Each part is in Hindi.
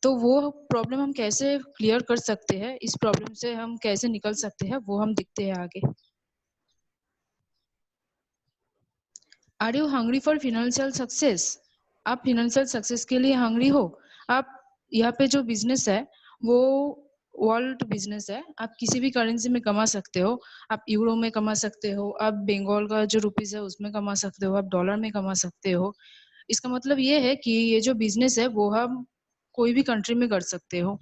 तो वो प्रॉब्लम हम कैसे क्लियर कर सकते हैं, इस प्रॉब्लम से हम कैसे निकल सकते हैं, वो हम देखते हैं आगे। Are you hungry for financial success? आप फिनेंशियल सक्सेस के लिए हंग्री हो? आप यहाँ पे जो बिजनेस है वो वर्ल्ड बिजनेस है, आप किसी भी करेंसी में कमा सकते हो। आप यूरो में कमा सकते हो, आप बंगाल का जो रुपीस है उसमें कमा सकते हो, आप डॉलर में कमा सकते हो। इसका मतलब ये है कि ये जो बिजनेस है वो हम कोई भी कंट्री में कर सकते हो।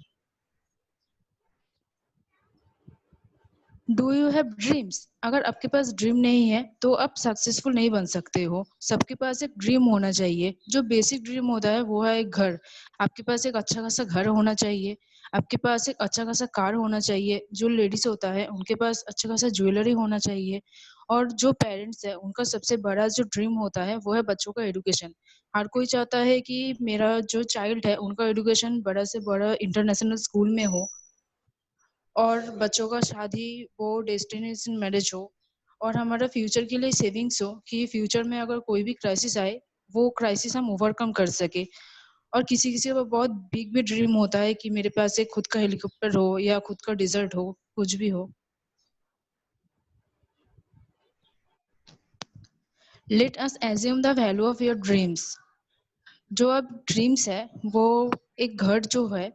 Do you have dreams? अगर आपके पास ड्रीम नहीं है तो आप सक्सेसफुल नहीं बन सकते हो। सबके पास एक ड्रीम होना चाहिए। जो बेसिक ड्रीम होता है वो है एक घर। आपके पास एक अच्छा खासा घर होना चाहिए, आपके पास एक अच्छा खासा कार होना चाहिए। जो लेडीज होता है उनके पास अच्छा खासा ज्वेलरी होना चाहिए। और जो पेरेंट्स है उनका सबसे बड़ा जो ड्रीम होता है वो है बच्चों का एडुकेशन। हर कोई चाहता है कि मेरा जो चाइल्ड है उनका एडुकेशन बड़ा से बड़ा इंटरनेशनल स्कूल में हो, और बच्चों का शादी हो, डेस्टिनेशन मैरिज हो, और हमारा फ्यूचर के लिए सेविंग्स हो कि फ्यूचर में अगर कोई भी क्राइसिस आए वो क्राइसिस हम ओवरकम कर सके। और किसी किसी का बहुत बिग भी ड्रीम होता है कि मेरे पास एक खुद का हेलीकॉप्टर हो या खुद का डिजर्ट हो, कुछ भी हो। Let us assume the value of your dreams. जो अब ड्रीम्स है वो एक घर जो है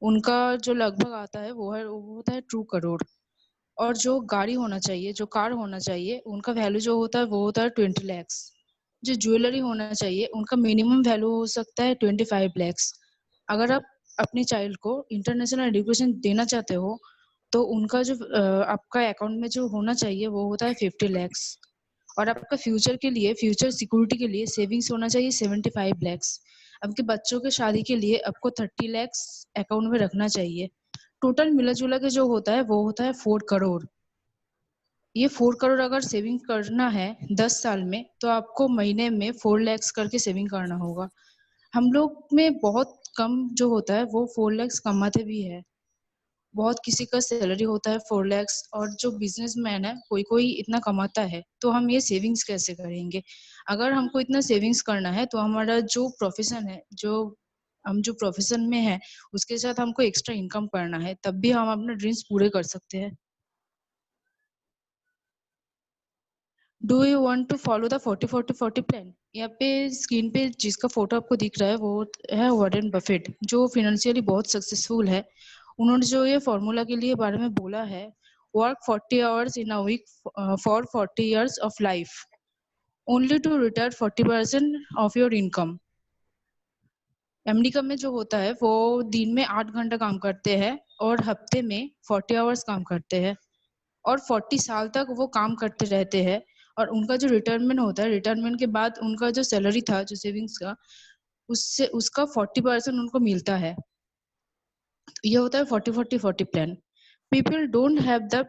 उनका जो लगभग आता है वो होता है 2 करोड़। और जो गाड़ी होना चाहिए, जो कार होना चाहिए, उनका वैल्यू जो होता है वो होता है 20 lakhs। जो ज्वेलरी होना चाहिए उनका मिनिमम वैल्यू हो सकता है 25 lakhs। अगर आप अपने चाइल्ड को इंटरनेशनल एजुकेशन देना चाहते हो तो उनका जो आपका अकाउंट में जो होना चाहिए वो होता है 50 lakhs। और आपका फ्यूचर के लिए, फ्यूचर सिक्योरिटी के लिए सेविंग्स होना चाहिए 75 lakhs। आपके बच्चों के शादी के लिए आपको 30 lakhs अकाउंट में रखना चाहिए। टोटल मिला जुला के जो होता है वो होता है 4 करोड़। ये 4 करोड़ अगर सेविंग करना है 10 साल में तो आपको महीने में 4 lakhs करके सेविंग करना होगा। हम लोग में बहुत कम जो होता है वो 4 lakhs कमाते भी है। बहुत किसी का सैलरी होता है 4 lakhs, और जो बिजनेसमैन है कोई कोई इतना कमाता है। तो हम ये सेविंग्स कैसे करेंगे? अगर हमको इतना सेविंग्स करना है तो हमारा जो प्रोफेशन है, जो प्रोफेशन में है उसके साथ हमको एक्स्ट्रा इनकम करना है, तब भी हम अपने ड्रीम्स पूरे कर सकते हैं। Do you want to follow the 40-40-40 plan? यहाँ पे स्क्रीन पे जिसका फोटो आपको दिख रहा है वो है वॉरेन बफेट, जो फाइनेंशियली बहुत सक्सेसफुल है। उन्होंने जो ये फॉर्मूला के लिए बारे में बोला है, work 40 hours in a week for 40 years of life, only to retire 40% of your income. America में जो होता है वो दिन में 8 घंटा काम करते हैं और हफ्ते में 40 hours काम करते हैं, और 40 साल तक वो काम करते रहते हैं। और उनका जो रिटायरमेंट होता है, रिटायरमेंट के बाद उनका जो सैलरी था, जो सेविंग्स का, उससे उसका 40% उनको मिलता है। तो ये होता है 40-40-40 plan. People don't have the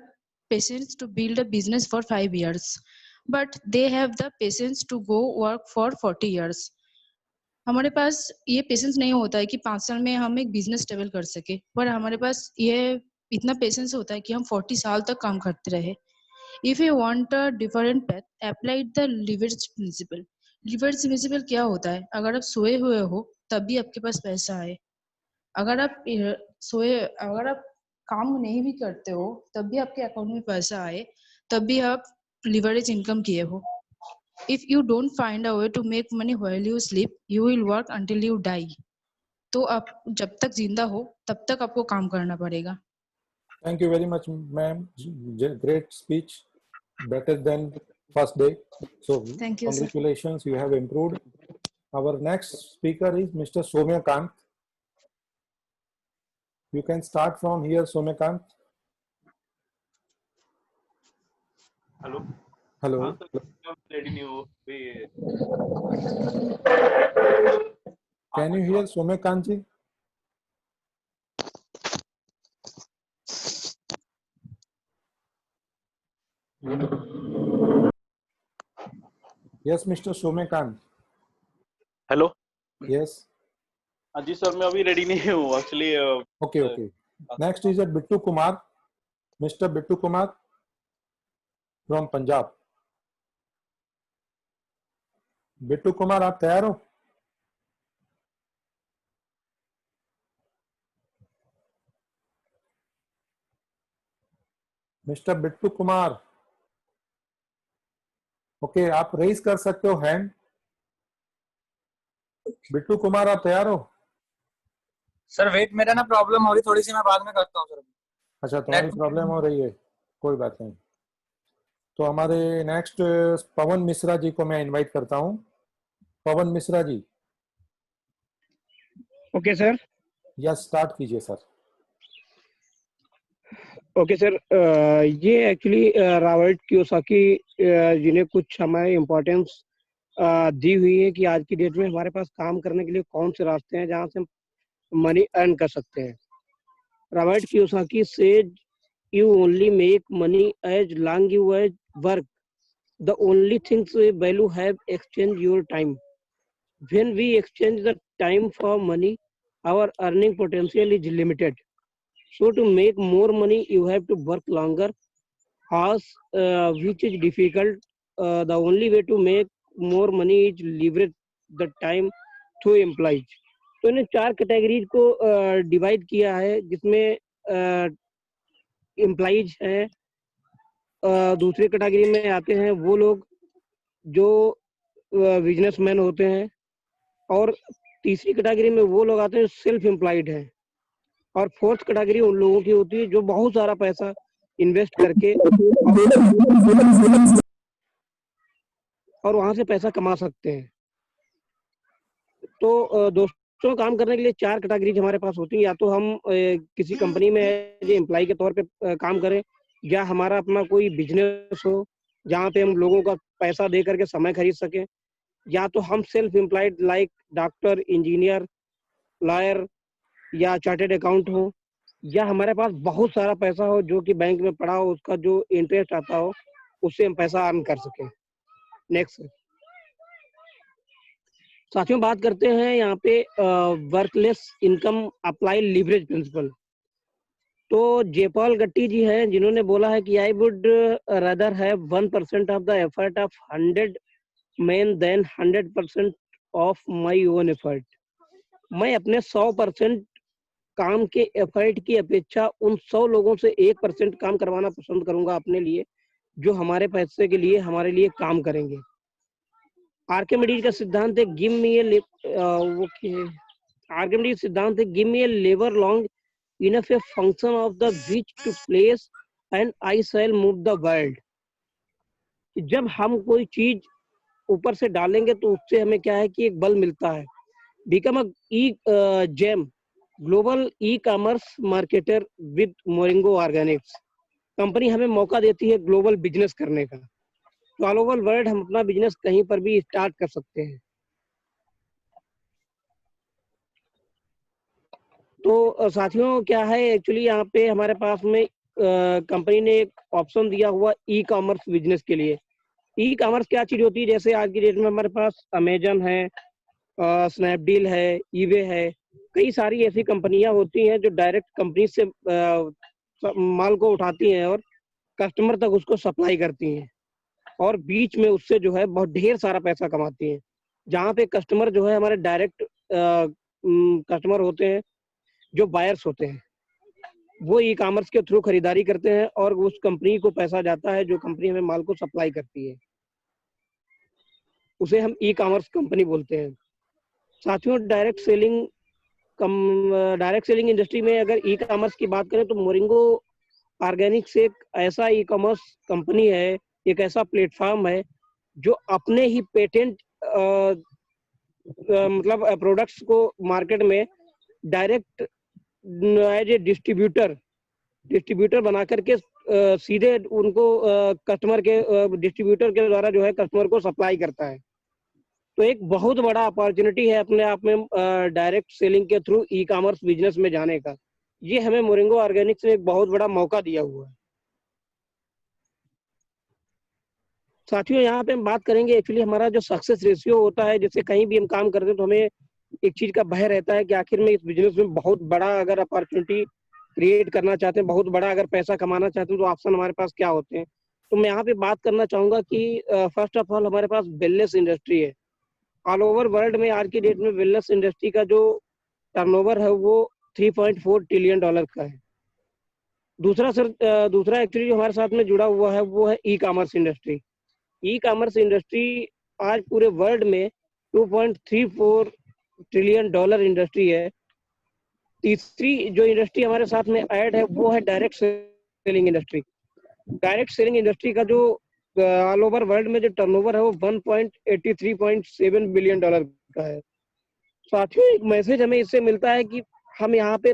patience to build a business for 5 years, but they have the patience to go work for 40 years। हमारे पास ये पेशेंस नहीं होता है कि 5 साल में हम एक बिजनेस स्टेबल कर सके, पर हमारे पास ये इतना पेशेंस होता है कि हम 40 साल तक काम करते रहे। If you want a different path, apply the leverage principle. Leverage principle क्या होता है? अगर आप सोए हुए हो तब भी आपके पास पैसा आए। अगर आप अगर आप काम नहीं भी करते हो तब भी आपके अकाउंट में पैसा आए, तब भी आप लिवरेज इनकम किए हो। If you don't find a way to make money while you sleep, you will work until you die. तो आप जब तक जिंदा हो तब तक आपको काम करना पड़ेगा। Thank you very much, ma'am. Great speech, better than first day. So Thank you, sir. congratulations, you have improved. Our next speaker is Mr. Soumya Kant. You can start from here, Soumya Kant. Hello. Hello. हाँ सर, रेडी नहीं हो भी। Can you hear Soumya Kant ji? Yes, Mr. Soumya Kant. Hello. Yes. हाँ जी सर, मैं अभी रेडी नहीं हूँ actually. Okay, okay. Next is Bittu Kumar. Mr. Bittu Kumar from Punjab. Bittu Kumar, आप तैयार हो? मिस्टर बिट्टू कुमार, ओके, आप रेज कर सकते हो हैंड। बिट्टू कुमार, आप तैयार हो? सर वेट, मेरा ना प्रॉब्लम हो रही थोड़ी सी, मैं बाद में करता हूँ सर। अच्छा, तुम्हारी प्रॉब्लम हो रही है, कोई बात नहीं। तो हमारे नेक्स्ट पवन मिश्रा जी को मैं इनवाइट करता हूँ। पवन Mishra ji, okay sir. Yes, start कीजिए सर। ओके सर, ये एक्चुअली रॉबर्ट कियोसाकी जी ने कुछ हमारे इम्पोर्टेंस दी हुई है कि आज की डेट में हमारे पास काम करने के लिए कौन से रास्ते हैं जहां से हम मनी अर्न कर सकते हैं। Robert Kiyosaki said you only make money as long you work. The only things we value have exchange your time. When we exchange the time for money, our earning potential is limited. So to make more money, you have to work longer hours, which is difficult. The only way to make more money is leverage the time through employees. तो इन्हें 4 कैटेगरीज को डिवाइड किया है, जिसमें एम्प्लॉइज हैं, दूसरी कैटेगरी में आते हैं वो लोग जो बिजनेसमैन होते हैं, और तीसरी कैटेगरी में वो लोग आते हैं सेल्फ एम्प्लॉयड हैं, और फोर्थ कैटेगरी उन लोगों की होती है जो बहुत सारा पैसा इन्वेस्ट करके और वहां से पैसा कमा सकते हैं। तो दोस्तों, काम करने के लिए 4 कैटेगरीज हमारे पास होती है। या तो हम किसी कंपनी में एज एम्प्लॉय के तौर पे काम करें, या हमारा अपना कोई बिजनेस हो जहाँ पे हम लोगों का पैसा दे करके समय खरीद सकें, या तो हम self employed like doctor, engineer, lawyer या चार्टेड अकाउंट हो, या हमारे पास बहुत सारा पैसा हो जो कि बैंक में पड़ा हो, उसका जो इंटरेस्ट आता हो उससे हम पैसा अर्न कर सकें। नेक्स्ट साथियों, बात करते हैं यहाँ पे वर्कलेस इनकम अप्लाई लिवरेज प्रिंसिपल। तो जयपाल गट्टी जी हैं जिन्होंने बोला है कि I would rather have 1% of the effort of 100 men than 100% of my own effort. मैं अपने 100% काम के एफर्ट की अपेक्षा उन 100 लोगों से 1% काम करवाना पसंद करूंगा अपने लिए, जो हमारे पैसे के लिए हमारे लिए काम करेंगे। आर्किमिडीज का सिद्धांत है गिव मी ए आर्किमिडीज सिद्धांत है गिव मी ए लेबर long enough a function of the which to place and I shall move the world. जब हम कोई चीज ऊपर से डालेंगे तो उससे हमें क्या है कि एक बल मिलता है। Become a gem global e commerce marketer with Moringo organics. Company हमें मौका देती है ग्लोबल बिजनेस करने का, तो ऑल ओवर वर्ल्ड हम अपना बिजनेस कहीं पर भी स्टार्ट कर सकते हैं। तो साथियों, क्या है एक्चुअली यहाँ पे हमारे पास में कंपनी ने एक ऑप्शन दिया हुआ ई कॉमर्स बिजनेस के लिए। ई कॉमर्स क्या चीज होती है? जैसे आज की डेट में हमारे पास अमेजन है, स्नैपडील है, ईबे है, कई सारी ऐसी कंपनियां होती हैं जो डायरेक्ट कंपनी से माल को उठाती हैं और कस्टमर तक उसको सप्लाई करती हैं, और बीच में उससे जो है बहुत ढेर सारा पैसा कमाती हैं। जहाँ पे कस्टमर जो है हमारे डायरेक्ट कस्टमर होते हैं, जो बायर्स होते हैं, वो ई कॉमर्स के थ्रू खरीदारी करते हैं और उस कंपनी को पैसा जाता है जो कंपनी हमें माल को सप्लाई करती है, उसे हम ई कॉमर्स कंपनी बोलते हैं। साथियों, डायरेक्ट सेलिंग इंडस्ट्री में अगर ई कॉमर्स की बात करें तो मोरिंगो ऑर्गेनिक्स एक ऐसा ई कॉमर्स कंपनी है, एक ऐसा प्लेटफॉर्म है जो अपने ही पेटेंट मतलब प्रोडक्ट्स को मार्केट में डायरेक्ट एज ए डिस्ट्रीब्यूटर बना करके सीधे उनको कस्टमर के डिस्ट्रीब्यूटर के द्वारा जो है कस्टमर को सप्लाई करता है। तो एक बहुत बड़ा अपॉर्चुनिटी है अपने आप में डायरेक्ट सेलिंग के थ्रू ई कॉमर्स बिजनेस में जाने का। ये हमें मोरिंगो ऑर्गेनिक्स ने एक बहुत बड़ा मौका दिया हुआ है। साथियों, यहाँ पे हम बात करेंगे एक्चुअली हमारा जो सक्सेस रेशियो होता है, जैसे कहीं भी हम काम करते हैं तो हमें एक चीज का भय रहता है कि आखिर में इस बिजनेस में बहुत बड़ा अगर अपॉर्चुनिटी क्रिएट करना चाहते हैं, बहुत बड़ा अगर पैसा कमाना चाहते हैं, तो ऑप्शन हमारे पास क्या होते हैं। तो मैं यहाँ पे बात करना चाहूंगा कि फर्स्ट ऑफ ऑल हमारे पास वेलनेस इंडस्ट्री है। ऑल ओवर वर्ल्ड में आज की डेट में वेलनेस इंडस्ट्री का जो टर्नओवर है वो $3.4 ट्रिलियन का है। दूसरा एक्चुअली जो हमारे साथ में जुड़ा हुआ है वो है e commerce industry. E commerce industry आज पूरे वर्ल्ड में 2.34 ट्रिलियन डॉलर इंडस्ट्री है। तीसरी जो इंडस्ट्री हमारे साथ में ऐड है वो है direct selling industry. Direct selling industry का जो ऑल ओवर वर्ल्ड में जो टर्नओवर है वो 1.83.7 बिलियन डॉलर का है। साथियों, एक मैसेज हमें इससे मिलता है कि हम यहाँ पे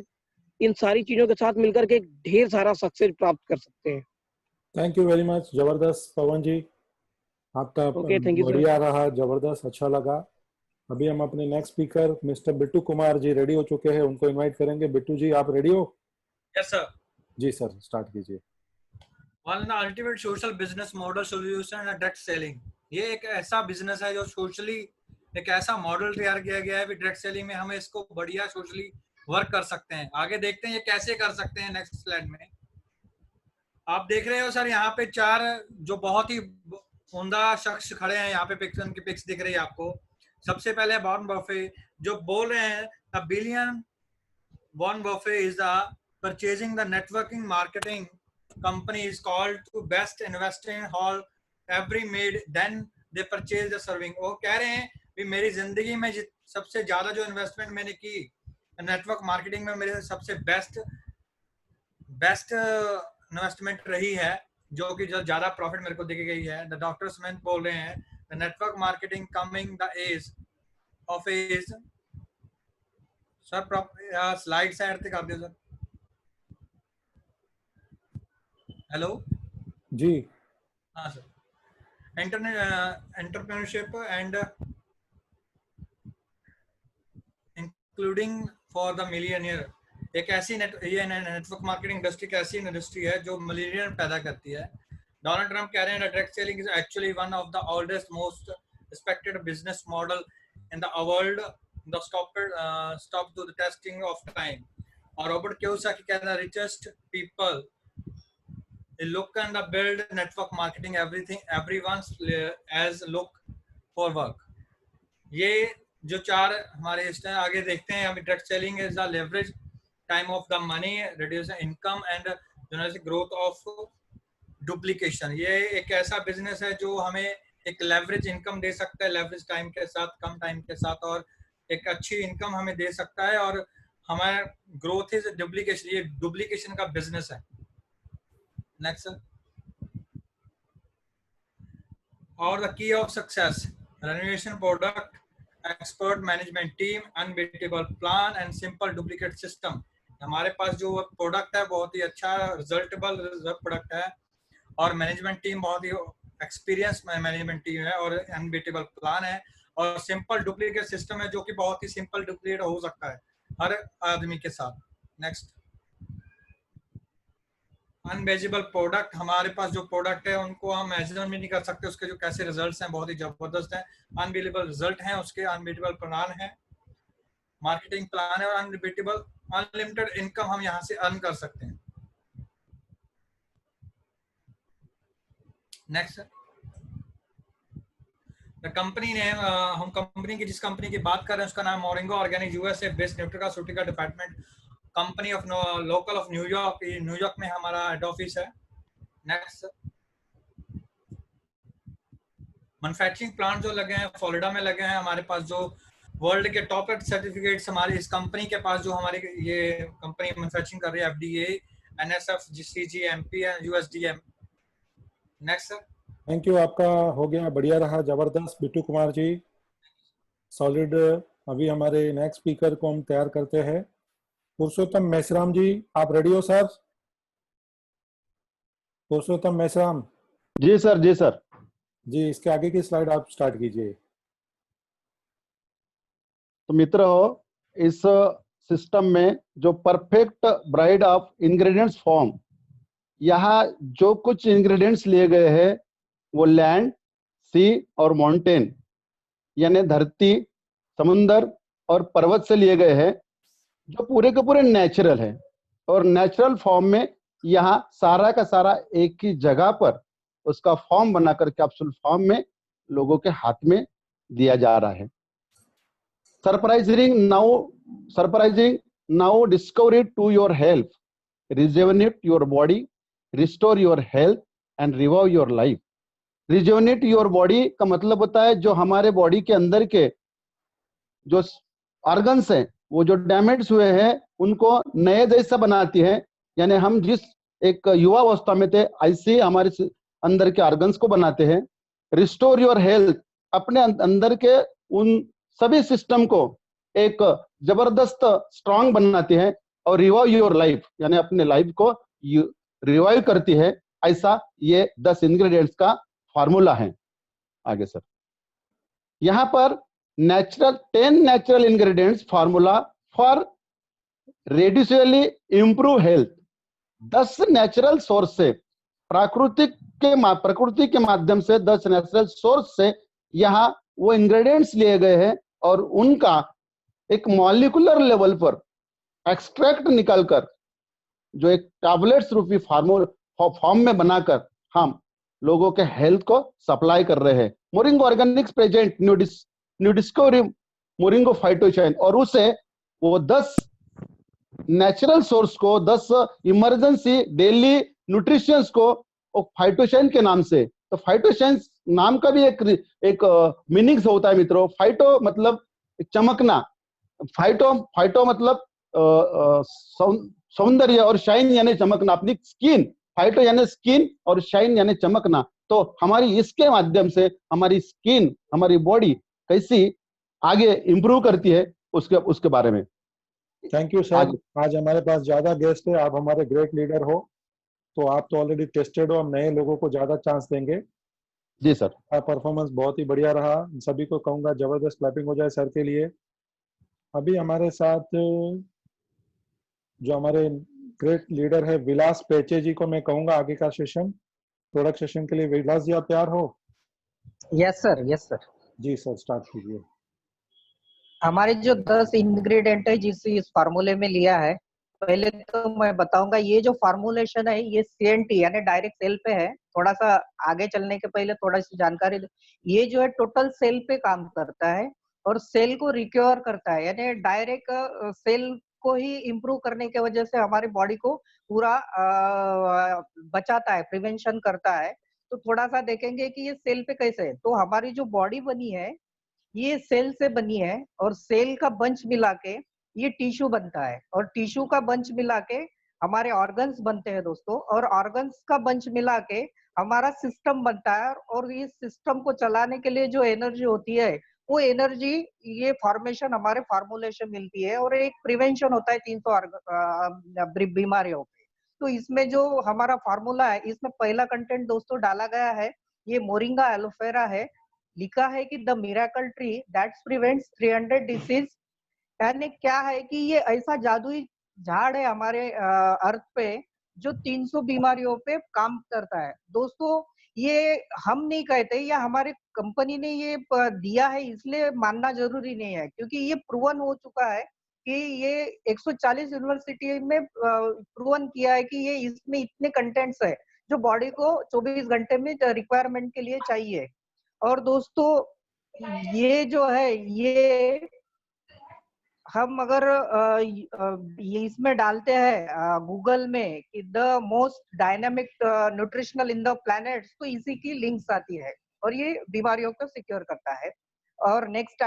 इन सारी चीजों के साथ मिलकर के ढेर सारा सक्सेस प्राप्त कर सकते हैं। थैंक यू वेरी मच, जबरदस्त पवन जी, आपका ओके, थैंक यू सर। बढ़िया रहा, जबरदस्त, अच्छा लगा। अभी हम अपने next speaker mister Bittu Kumar ji ready हो चुके हैं, उनको इनवाइट करेंगे। बिट्टू जी, आप रेडी हो? Yes sir. जी सर, स्टार्ट कीजिए। One ultimate social business model solution है डायरेक्ट सेलिंग। ये एक ऐसा बिजनेस है जो सोशली एक ऐसा मॉडल तैयार किया गया है कि डायरेक्ट सेलिंग में हम इसको बढ़िया सोशली वर्क कर सकते हैं। आगे देखते हैं ये कैसे कर सकते हैं। नेक्स्ट स्लाइड में आप देख रहे हो सर, यहाँ पे 4 जो बहुत ही उम्दा शख्स खड़े हैं, यहाँ पे पिक्स, उनकी पिक्स दिख रही है आपको। सबसे पहले वॉरेन बफे जो बोल रहे हैं the billion Warren Buffett is the purchasing the networking marketing company is called to best investing all every made then they purchase the serving। वो कह रहे हैं कि मेरी जिंदगी में सबसे ज्यादा जो इन्वेस्टमेंट मैंने की नेटवर्क मार्केटिंग में, मेरे सबसे बेस्ट इन्वेस्टमेंट रही है, जो कि जो ज्यादा प्रॉफिट मेरे को दी गई है। द डॉक्टर स्मिथ बोल रहे हैं the network marketing coming the age of age. Sir slide side तक कर दियो सर। हेलो जी हाँ sir. Entrepreneurship and including for the millionaire. एक ऐसी नेटवर्क मार्केटिंग इंडस्ट्री एक ऐसी इंडस्ट्री है जो मिलियनियर पैदा करती है। डोनाल्ड ट्रंप कह रहे हैं direct selling is actually one of the oldest most respected business model in the world, the stop to the testing of time. और रॉबर्ट कियोसाकी कहते हैं richest people look and build network marketing everything everyone's as look for work। ये जो 4 हमारे इस आगे देखते हैं। हम direct selling is the leverage time of the money, reduce income and growth of duplication. ये एक ऐसा बिजनेस है जो हमें एक लेवरेज इनकम दे सकता है, लेवरेज टाइम के साथ, कम टाइम के साथ, और एक अच्छी इनकम हमें दे सकता है। और हमारा ग्रोथ इज डुप्लीकेशन, ये डुप्लीकेशन का बिजनेस है। Next, or the key of success: renovation product, expert management team, unbeatable plan and simple duplicate system। हमारे पास जो प्रोडक्ट है बहुत ही अच्छा रिजल्टेबल प्रोडक्ट है, और मैनेजमेंट टीम बहुत ही एक्सपीरियंस मैनेजमेंट टीम है, और अनबीटेबल प्लान है, और सिंपल डुप्लीकेट सिस्टम है जो कि बहुत ही सिंपल डुप्लीकेट हो सकता है हर आदमी के साथ। Next, unmeasurable product. हमारे पास जो प्रोडक्ट है उनको हम मेजर भी नहीं कर सकते, उसके जो कैसे रिजल्ट्स हैं बहुत ही जबरदस्त हैं, अनबिलीवेबल रिजल्ट हैं उसके, अनबीटेबल प्लान है, मार्केटिंग प्लान है, और अनबीटेबल अनलिमिटेड इनकम हम यहाँ से अर्न कर सकते हैं। नेक्स्ट, द कंपनी ने हम कंपनी की जिस कंपनी की बात कर रहे हैं उसका नाम Moringo organic, USA based nutraceutical department company of local of New York. New York में हमारा हेड ऑफिस है। नेक्स्ट, मैन्युफैक्चरिंग प्लांट जो लगे हैं फ्लोरिडा में लगे हैं। हमारे पास जो वर्ल्ड के टॉप सर्टिफिकेट्स हमारी इस कंपनी के पास, जो हमारी ये कंपनी मैन्युफैक्चरिंग कर रही है, FDA, NSF, GCGMP and USDM. Next, thank you, आपका हो गया, बढ़िया रहा, जबरदस्त बिट्टू कुमार जी, सॉलिड। अभी हमारे नेक्स्ट स्पीकर को हम तैयार करते हैं। पुरुषोत्तम मेश्राम जी, आप रेडी हो सर? पुरुषोत्तम मेश्राम जी सर। जी सर। जी, इसके आगे की स्लाइड आप स्टार्ट कीजिए। तो मित्र हो, इस सिस्टम में जो perfect bride of ingredients form, यहाँ जो कुछ इंग्रेडिएंट्स लिए गए हैं वो लैंड, सी और माउंटेन यानी धरती, समुंदर और पर्वत से लिए गए हैं, जो पूरे के पूरे नेचुरल है, और नेचुरल फॉर्म में यहाँ सारा का सारा एक ही जगह पर उसका फॉर्म बनाकर कैप्सूल फॉर्म में लोगों के हाथ में दिया जा रहा है। Surprising now discovery to your help. rejuvenate your body, restore your health and revive your life. Rejuvenate your body का मतलब होता है जो हमारे बॉडी के अंदर के जो ऑर्गन्स हैं वो जो डैमेज हुए हैं उनको नए जैसा बनाती है, यानी हम जिस एक युवा अवस्था में थे ऐसे हमारे अंदर के ऑर्गन्स को बनाते हैं। रिस्टोर योर हेल्थ, अपने अंदर के उन सभी सिस्टम को एक जबरदस्त स्ट्रांग बनाती है। और रिवाइव योर लाइफ, यानी अपने लाइफ को रिवाइव करती है। ऐसा ये 10 इंग्रेडिएंट्स का फार्मूला है। आगे सर, यहाँ पर 10 natural ingredients formula for radically improve health. 10 natural source से, प्रकृति के माध्यम से 10 नेचुरल सोर्स से यहाँ वो इंग्रेडिएंट्स लिए गए हैं और उनका एक मॉलिक्यूलर लेवल पर एक्सट्रैक्ट निकालकर जो एक टैबलेट्स रूपी फॉर्म में बनाकर हम लोगों के हेल्थ को सप्लाई कर रहे हैं। Moringo organics present new discovery Moringo Phytoshine, और उसे वो 10 नेचुरल सोर्स को, 10 इमरजेंसी डेली न्यूट्रिशंस को फाइटोशाइन के नाम से। तो फाइटोशाइन नाम का भी एक मीनिंग्स होता है मित्रों। फाइटो मतलब चमकना, फाइटो मतलब सौंदर्य, और शाइन यानी चमकना, अपनी स्किन। फाइटो यानी स्किन और शाइन यानी चमकना। तो हमारी इसके माध्यम से हमारी स्किन, हमारी बॉडी कैसी आगे इंप्रूव करती है उसके बारे में। Thank you sir. आज हमारे पास ज्यादा गेस्ट है, आप हमारे ग्रेट लीडर हो, तो आप तो ऑलरेडी टेस्टेड हो, हम नए लोगों को ज्यादा चांस देंगे। जी सर। परफॉर्मेंस बहुत ही बढ़िया रहा, सभी को कहूंगा जबरदस्त क्लैपिंग हो जाए सर के लिए। अभी हमारे साथ जो हमारे ग्रेट लीडर है विलास पेचे जी को मैं कहूंगा आगे का सेशन, प्रोडक्ट सेशन के लिए। विलास जी आप तैयार हो? Yes sir, yes sir. जी सर, स्टार्ट कीजिए। हमारे जो 10 इंग्रेडिएंट है जिस इस फार्मूले में लिया है, पहले तो मैं बताऊंगा ये जो फार्मूलेशन है ये CNT यानी डायरेक्ट सेल पे है। थोड़ा सा आगे चलने के पहले थोड़ा सी जानकारी दो। ये जो है टोटल सेल पे काम करता है और सेल को रिक्योर करता है, यानी डायरेक्ट सेल को ही इम्प्रूव करने की वजह से हमारी बॉडी को पूरा बचाता है, प्रिवेंशन करता है। तो थोड़ा सा देखेंगे कि ये सेल पे कैसे है। तो हमारी जो बॉडी बनी है ये सेल से बनी है और सेल का बंच मिला के ये टिश्यू बनता है और टिश्यू का बंच मिला के हमारे ऑर्गन्स बनते हैं दोस्तों, और ऑर्गन्स का बंच मिला के हमारा सिस्टम बनता है। और इस सिस्टम को चलाने के लिए जो एनर्जी होती है वो एनर्जी ये फॉर्मेशन हमारे फार्मूलेशन मिलती है और एक प्रिवेंशन होता है 300 बीमारियों पे। तो इसमें जो हमारा फार्मूला है इसमें पहला कंटेंट दोस्तों डाला गया है, ये मोरिंगा एलोवेरा है। लिखा है कि the miracle tree that prevents 300 disease. यानी क्या है कि ये ऐसा जादुई झाड़ है हमारे अर्थ पे जो 300 बीमारियों पे काम करता है दोस्तों। ये हम नहीं कहते या हमारे कंपनी ने ये दिया है इसलिए मानना जरूरी नहीं है, क्योंकि ये प्रूवन हो चुका है कि ये 140 यूनिवर्सिटी में प्रूवन किया है कि ये इसमें इतने कंटेंट्स है जो बॉडी को 24 घंटे में रिक्वायरमेंट के लिए चाहिए। और दोस्तों ये जो है ये हम अगर ये इसमें डालते हैं गूगल में कि the most dynamic nutritional in the planet, तो इसी की लिंक्स आती है और ये बीमारियों को सिक्योर करता है। और नेक्स्ट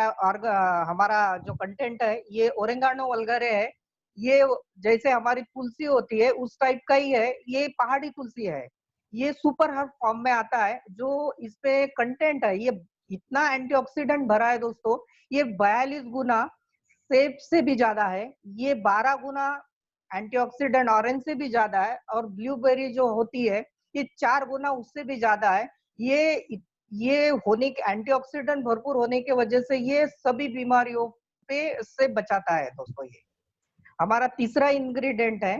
हमारा जो कंटेंट है ये ओरेंगानो वल्गरे है। ये जैसे हमारी तुलसी होती है उस टाइप का ही है, ये पहाड़ी तुलसी है। ये सुपर हर्ब फॉर्म में आता है। जो इसपे कंटेंट है ये इतना एंटीऑक्सीडेंट भरा है दोस्तों, ये 42 गुना सेब से भी ज्यादा है, ये 12 गुना एंटीऑक्सीडेंट ऑरेंज से भी ज्यादा है, और ब्लूबेरी जो होती है ये 4 गुना उससे भी ज्यादा है। ये होने के एंटीऑक्सीडेंट भरपूर होने की वजह से ये सभी बीमारियों पे से बचाता है दोस्तों। ये हमारा तीसरा इंग्रेडिएंट है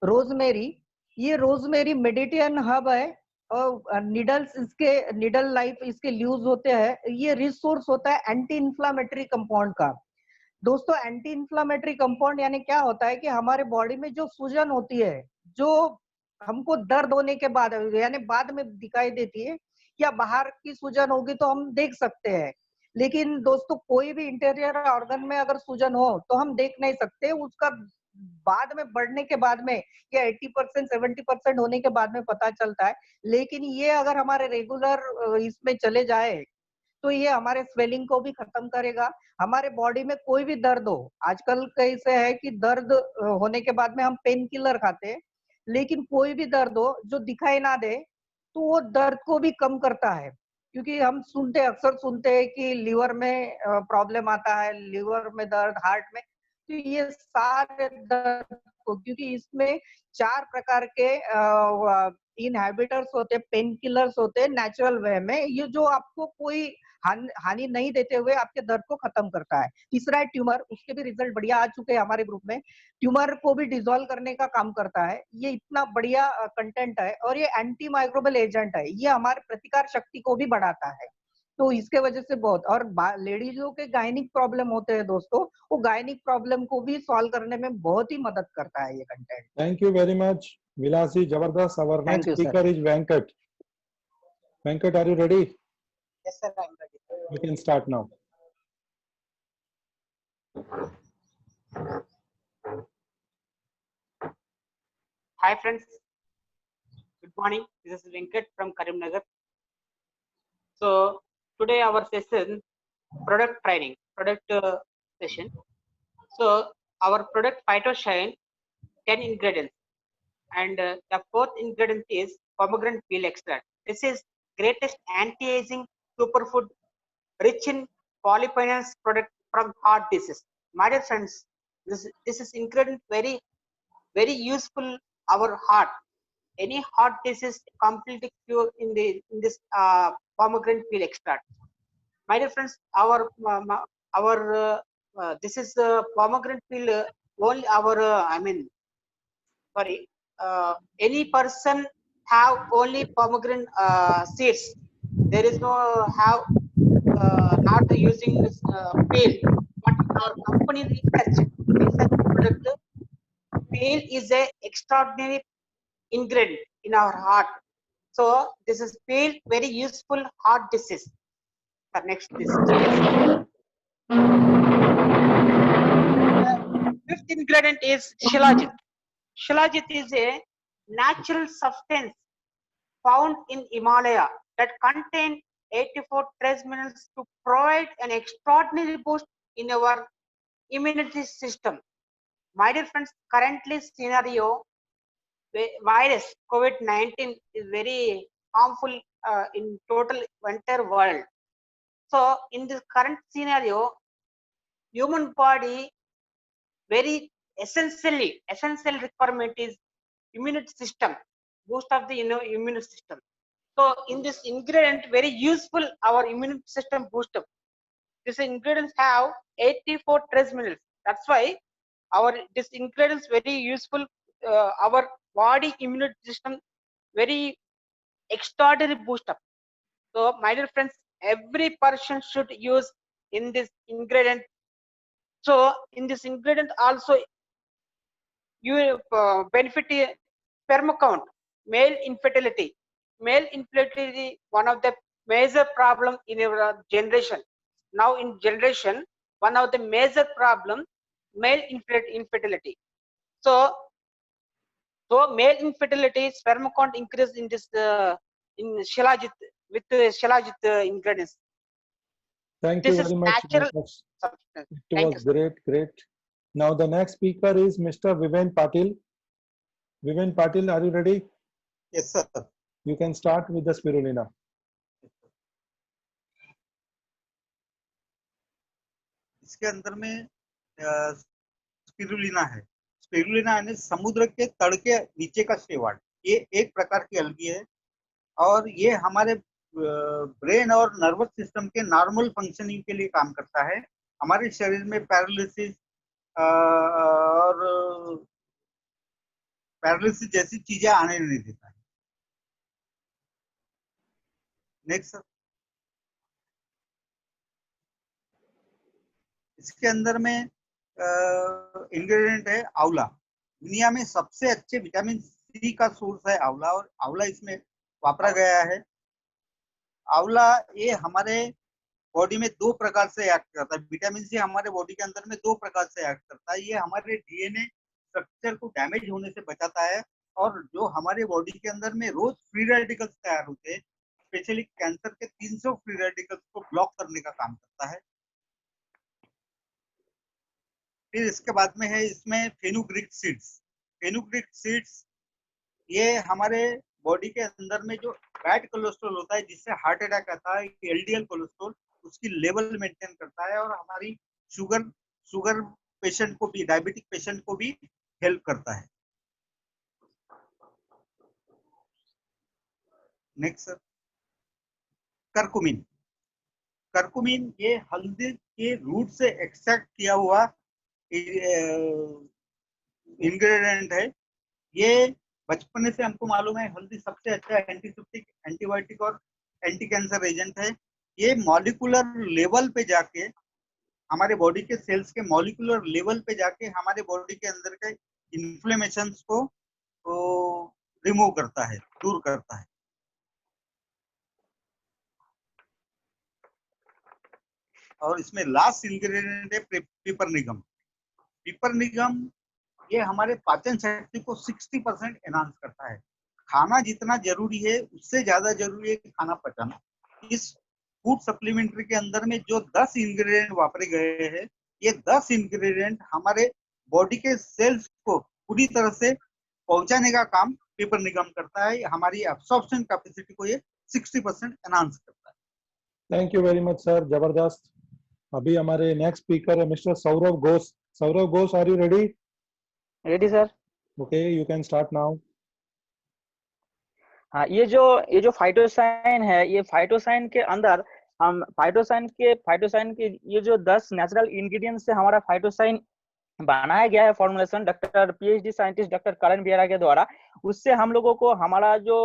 रोजमेरी। ये रोजमेरी मेडिटेरियन हर्ब है और निडल्स इसके निडल लाइफ इसके ल्यूज होते हैं। ये रिसोर्स होता है एंटी इंफ्लामेटरी कंपाउंड का। दोस्तों एंटी इंफ्लामेटरी कंपाउंड यानी क्या होता है कि हमारे बॉडी में जो सूजन होती है, जो हमको दर्द होने के बाद यानी बाद में दिखाई देती है, या बाहर की सूजन होगी तो हम देख सकते हैं, लेकिन दोस्तों कोई भी इंटीरियर ऑर्गन में अगर सूजन हो तो हम देख नहीं सकते, उसका बाद में बढ़ने के बाद में या 80% 70% होने के बाद में पता चलता है। लेकिन ये अगर हमारे रेगुलर इसमें चले जाए तो ये हमारे स्वेलिंग को भी खत्म करेगा। हमारे बॉडी में कोई भी दर्द हो, आजकल कैसे है कि दर्द होने के बाद में हम पेन किलर खाते हैं, लेकिन कोई भी दर्द हो जो दिखाई ना दे तो वो दर्द को भी कम करता है। क्योंकि हम अक्सर सुनते हैं कि लीवर में प्रॉब्लम आता है, लीवर में दर्द, हार्ट में, तो ये सारे दर्द को, क्योंकि इसमें 4 प्रकार के इनहिबिटर्स होते हैं, पेन किलर्स होते हैं नेचुरल वे में, ये जो आपको कोई हानि नहीं देते हुए आपके दर्द को खत्म करता है। तीसरा है ट्यूमर, उसके भी रिजल्ट बढ़िया आ चुके हैं हमारे ग्रुप में। ट्यूमर को भी डिसॉल्व करने का काम करता है। ये इतना बढ़िया कंटेंट है और ये एंटी माइक्रोबियल एजेंट है। ये हमारे प्रतिकार शक्ति को भी बढ़ाता है। तो इसके वजह से बहुत, और लेडीजों के गायनिक प्रॉब्लम होते हैं दोस्तों, वो गायनिक प्रॉब्लम को भी सॉल्व करने में बहुत ही मदद करता है ये content. Thank you very much Vilas ji, जबरदस्त। Our Thank next you, sir. Speaker is Venkat. Venkat, are you ready? Yes, sir, I'm ready. You can start now. Hi friends, good morning. This is Venkat from Karimnagar. So today our session, product training, session. So our product Phytoshine, 10 ingredients, and the fourth ingredient is pomegranate peel extract. This is greatest anti-aging superfood, rich in polyphenols product from heart disease. My dear friends, this is ingredient very useful our heart. Any heart disease completely cure in this pomegranate peel extract. My dear friends, our this is pomegranate peel only our any person have only pomegranate seeds. There is no have not using this peel. But our company research product peel is a extraordinary ingredient in our heart. So this is peel very useful heart disease. The next this. Fifth ingredient is shilajit. Shilajit is a natural substance found in Himalaya that contain 84 trace minerals to provide an extraordinary boost in our immunity system. My dear friends, currently scenario virus COVID-19 is very harmful in total entire world. So in this current scenario, human body very essential requirement is immune system, boost of the immune system. So in this ingredient very useful our immune system boost up. These ingredients have 84 trace minerals. That's why this ingredients very useful our body immune system very extraordinary boost up. So my dear friends, every person should use in this ingredient. So in this ingredient also you benefit sperm count, male infertility. Male infertility one of the major problem in our generation. Now in generation one of the major problem male infertility. So male infertility, sperm count increase in this in shilajit with shilajit ingredients. Thank This you is very much. natural substance. It Thank was you, great. Now the next speaker is Mr. Viven Patil. Viven Patil, are you ready? Yes, sir. You can start with the spirulina. इसके अंदर में स्पिरुलिना है। स्पिरुलिना यानी समुद्र के तल के नीचे का शेवाल। ये एक प्रकार की अलगी है और ये हमारे ब्रेन और नर्वस सिस्टम के नॉर्मल फंक्शनिंग के लिए काम करता है। हमारे शरीर में पैरालिसिस जैसी चीजें आने नहीं देता है। Next sir. इसके अंदर में इंग्रेडिएंट है आंवला। दुनिया में सबसे अच्छे विटामिन सी का सोर्स है आंवला और आंवला इसमें वापरा गया है। आंवला ये हमारे बॉडी में 2 प्रकार से एक्ट करता है। विटामिन सी हमारे बॉडी के अंदर में 2 प्रकार से एक्ट करता है। ये हमारे डीएनए स्ट्रक्चर को डैमेज होने से बचाता है, और जो हमारे बॉडी के अंदर में रोज फ्री रेडिकल्स तैयार होते हैं, स्पेशली कैंसर के 300 फ्री रेडिकल्स को ब्लॉक करने का काम करता है। फिर इसके बाद में है इसमें फेनुग्रीक सीड्स। फेनुग्रीक सीड्स ये हमारे बॉडी के अंदर में जो बैड कोलेस्ट्रॉल होता है, जिससे हार्ट अटैक आता है, एलडीएल कोलेस्ट्रॉल, उसकी लेवल मेंटेन करता है, और हमारी शुगर पेशेंट को भी, डायबिटिक पेशेंट को भी हेल्प करता है। Next sir, करकुमिन। करकुमिन ये हल्दी के रूट से एक्सट्रैक्ट किया हुआ इंग्रेडिएंट है। ये बचपन से हमको मालूम है हल्दी सबसे अच्छा एंटीसेप्टिक, एंटीबायोटिक और एंटी कैंसर एजेंट है। ये मॉलिक्यूलर लेवल पे जाके हमारे बॉडी के सेल्स के मॉलिक्यूलर लेवल पे जाके हमारे बॉडी के अंदर के इन्फ्लेमेशंस को रिमूव करता है, दूर करता है। और इसमें लास्ट इंग्रेडिएंट है पिपरनिगम। पिपरनिगम ये हमारे पाचन शक्ति को 60% एनहांस करता है। खाना जितना जरूरी है उससे ज्यादा जरूरी है कि खाना पचाना। इस फूड सप्लीमेंट्री के अंदर में जो 10 इंग्रेडिएंट वापरे गए हैं, ये 10 इंग्रेडिएंट हमारे बॉडी के सेल्स को पूरी तरह से पहुंचाने का काम पिपरनिगम करता है। हमारी एब्सॉर्प्शन कैपेसिटी को ये 60% एनहांस करता है। Thank you very much sir, जबरदस्त। अभी हमारे नेक्स्ट स्पीकर है mister Saurabh Ghosh. Saurabh Ghosh, are you ready? Ready sir. Okay, you can start now. हाँ, ये जो फाइटोसाइन है, ये फाइटोसाइन के अंदर हम फाइटोसाइन के ये जो 10 नेचुरल इंग्रेडिएंट्स से हमारा फाइटोसाइन बनाया गया है formulation doctor PhD scientist doctor Karan Bera के द्वारा। उससे हम लोगों को हमारा जो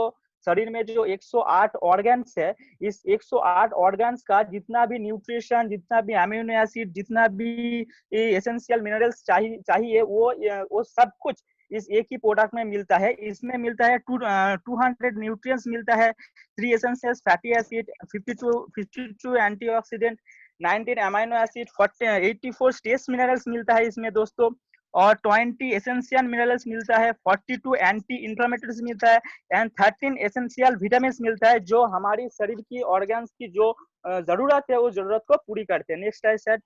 शरीर में जो 108 ऑर्गन्स है, इस 108 ऑर्गन्स का जितना भी न्यूट्रिशन, जितना भी अमीनो एसिड, जितना भी एसेंशियल मिनरल्स चाहिए वो सब कुछ इस एक ही प्रोडक्ट में मिलता है। इसमें मिलता है 200 न्यूट्रिएंट्स मिलता है, 3 essential fatty acid, 52 antioxidant, 19 amino acid, 84 trace minerals मिलता है इसमें दोस्तों, और 20 एसेंशियल मिनरल्स मिलता है, 42 एंटी इंफ्लेमेटरीज मिलता है, एंड 13 एसेंशियल विटामिन मिलता है, जो हमारी शरीर की ऑर्गन्स की जो जरूरत है वो जरूरत को पूरी करते हैं। नेक्स्ट है set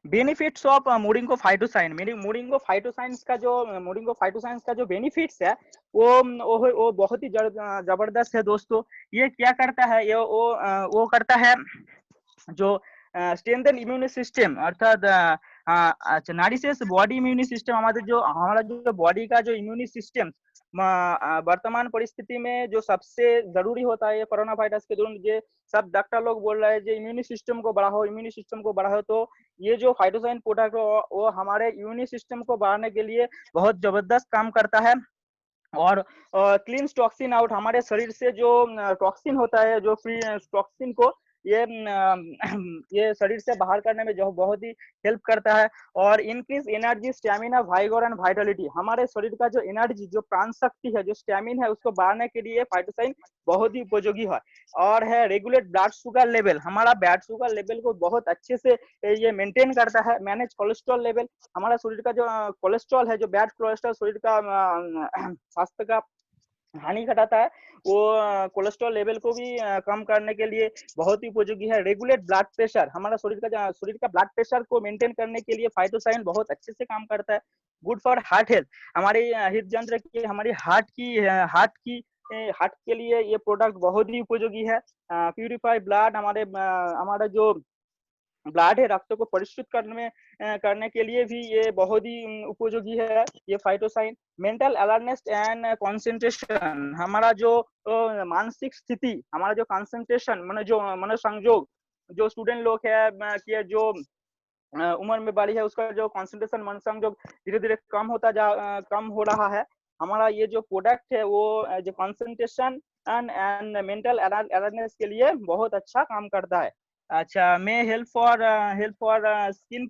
benefits of Moringo Phytoshine. Moringo Phytoscience का जो बेनिफिट्स है वो बहुत ही जबरदस्त है दोस्तों। ये क्या करता है, ये वो करता है जो स्ट्रेंथन इम्यून सिस्टम, अर्थात अच्छा नारिशेस बॉडी इम्यून सिस्टम। हमारा जो बॉडी का जो इम्यून सिस्टम वर्तमान परिस्थिति में जो सबसे जरूरी होता है, ये कोरोना वायरस के दौरान ये सब डॉक्टर लोग बोल रहे हैं जो इम्यून सिस्टम को बढ़ाओ, तो ये जो फाइटोसाइन प्रोडक्ट वो हमारे इम्यून सिस्टम को बढ़ाने के लिए बहुत जबरदस्त काम करता है। और क्लीन टॉक्सिन आउट, हमारे शरीर से जो टॉक्सिन होता है, जो फ्री टॉक्सिन को ये शरीर से बाहर करने में जो बहुत ही हेल्प करता है। और increase energy, stamina, vigour and vitality, हमारे शरीर का जो एनर्जी, जो प्राण शक्ति है, जो स्टैमिना है, उसको बढ़ाने के लिए फाइटोसाइन बहुत ही उपयोगी है। और है रेगुलेट ब्लड शुगर लेवल, हमारा ब्लड शुगर लेवल को बहुत अच्छे से ये मेंटेन करता है। मैनेज कोलेस्ट्रॉल लेवल, हमारा शरीर का जो कोलेस्ट्रॉल है, जो बैड कोलेस्ट्रॉल शरीर का स्वास्थ्य का हानि घटाता है, वो कोलेस्ट्रॉल लेवल को भी कम करने के लिए बहुत ही उपयोगी है। रेगुलेट ब्लड प्रेशर, हमारा शरीर का ब्लड प्रेशर को मेंटेन करने के लिए फाइटोसाइन बहुत अच्छे से काम करता है। गुड फॉर हार्ट हेल्थ, हमारे हृदय की, हमारी हार्ट के लिए ये प्रोडक्ट बहुत ही उपयोगी है। प्यूरिफाई ब्लड, हमारा जो ब्लड है, रक्त को परिशुद्ध करने के लिए भी ये बहुत ही उपयोगी है ये फाइटोसाइन। मेंटल अवेयरनेस एंड कंसंट्रेशन, हमारा जो मानसिक स्थिति, हमारा जो कंसंट्रेशन मन संयोग, जो स्टूडेंट लोग है कि जो उम्र में बढ़ी है, उसका जो कंसंट्रेशन, मन संयोग धीरे धीरे कम हो रहा है। हमारा ये जो प्रोडक्ट है वो जो कंसंट्रेशन एंड मेंटल अवेयरनेस के लिए बहुत अच्छा काम करता है। अच्छा, मैं हेल्प फॉर स्किन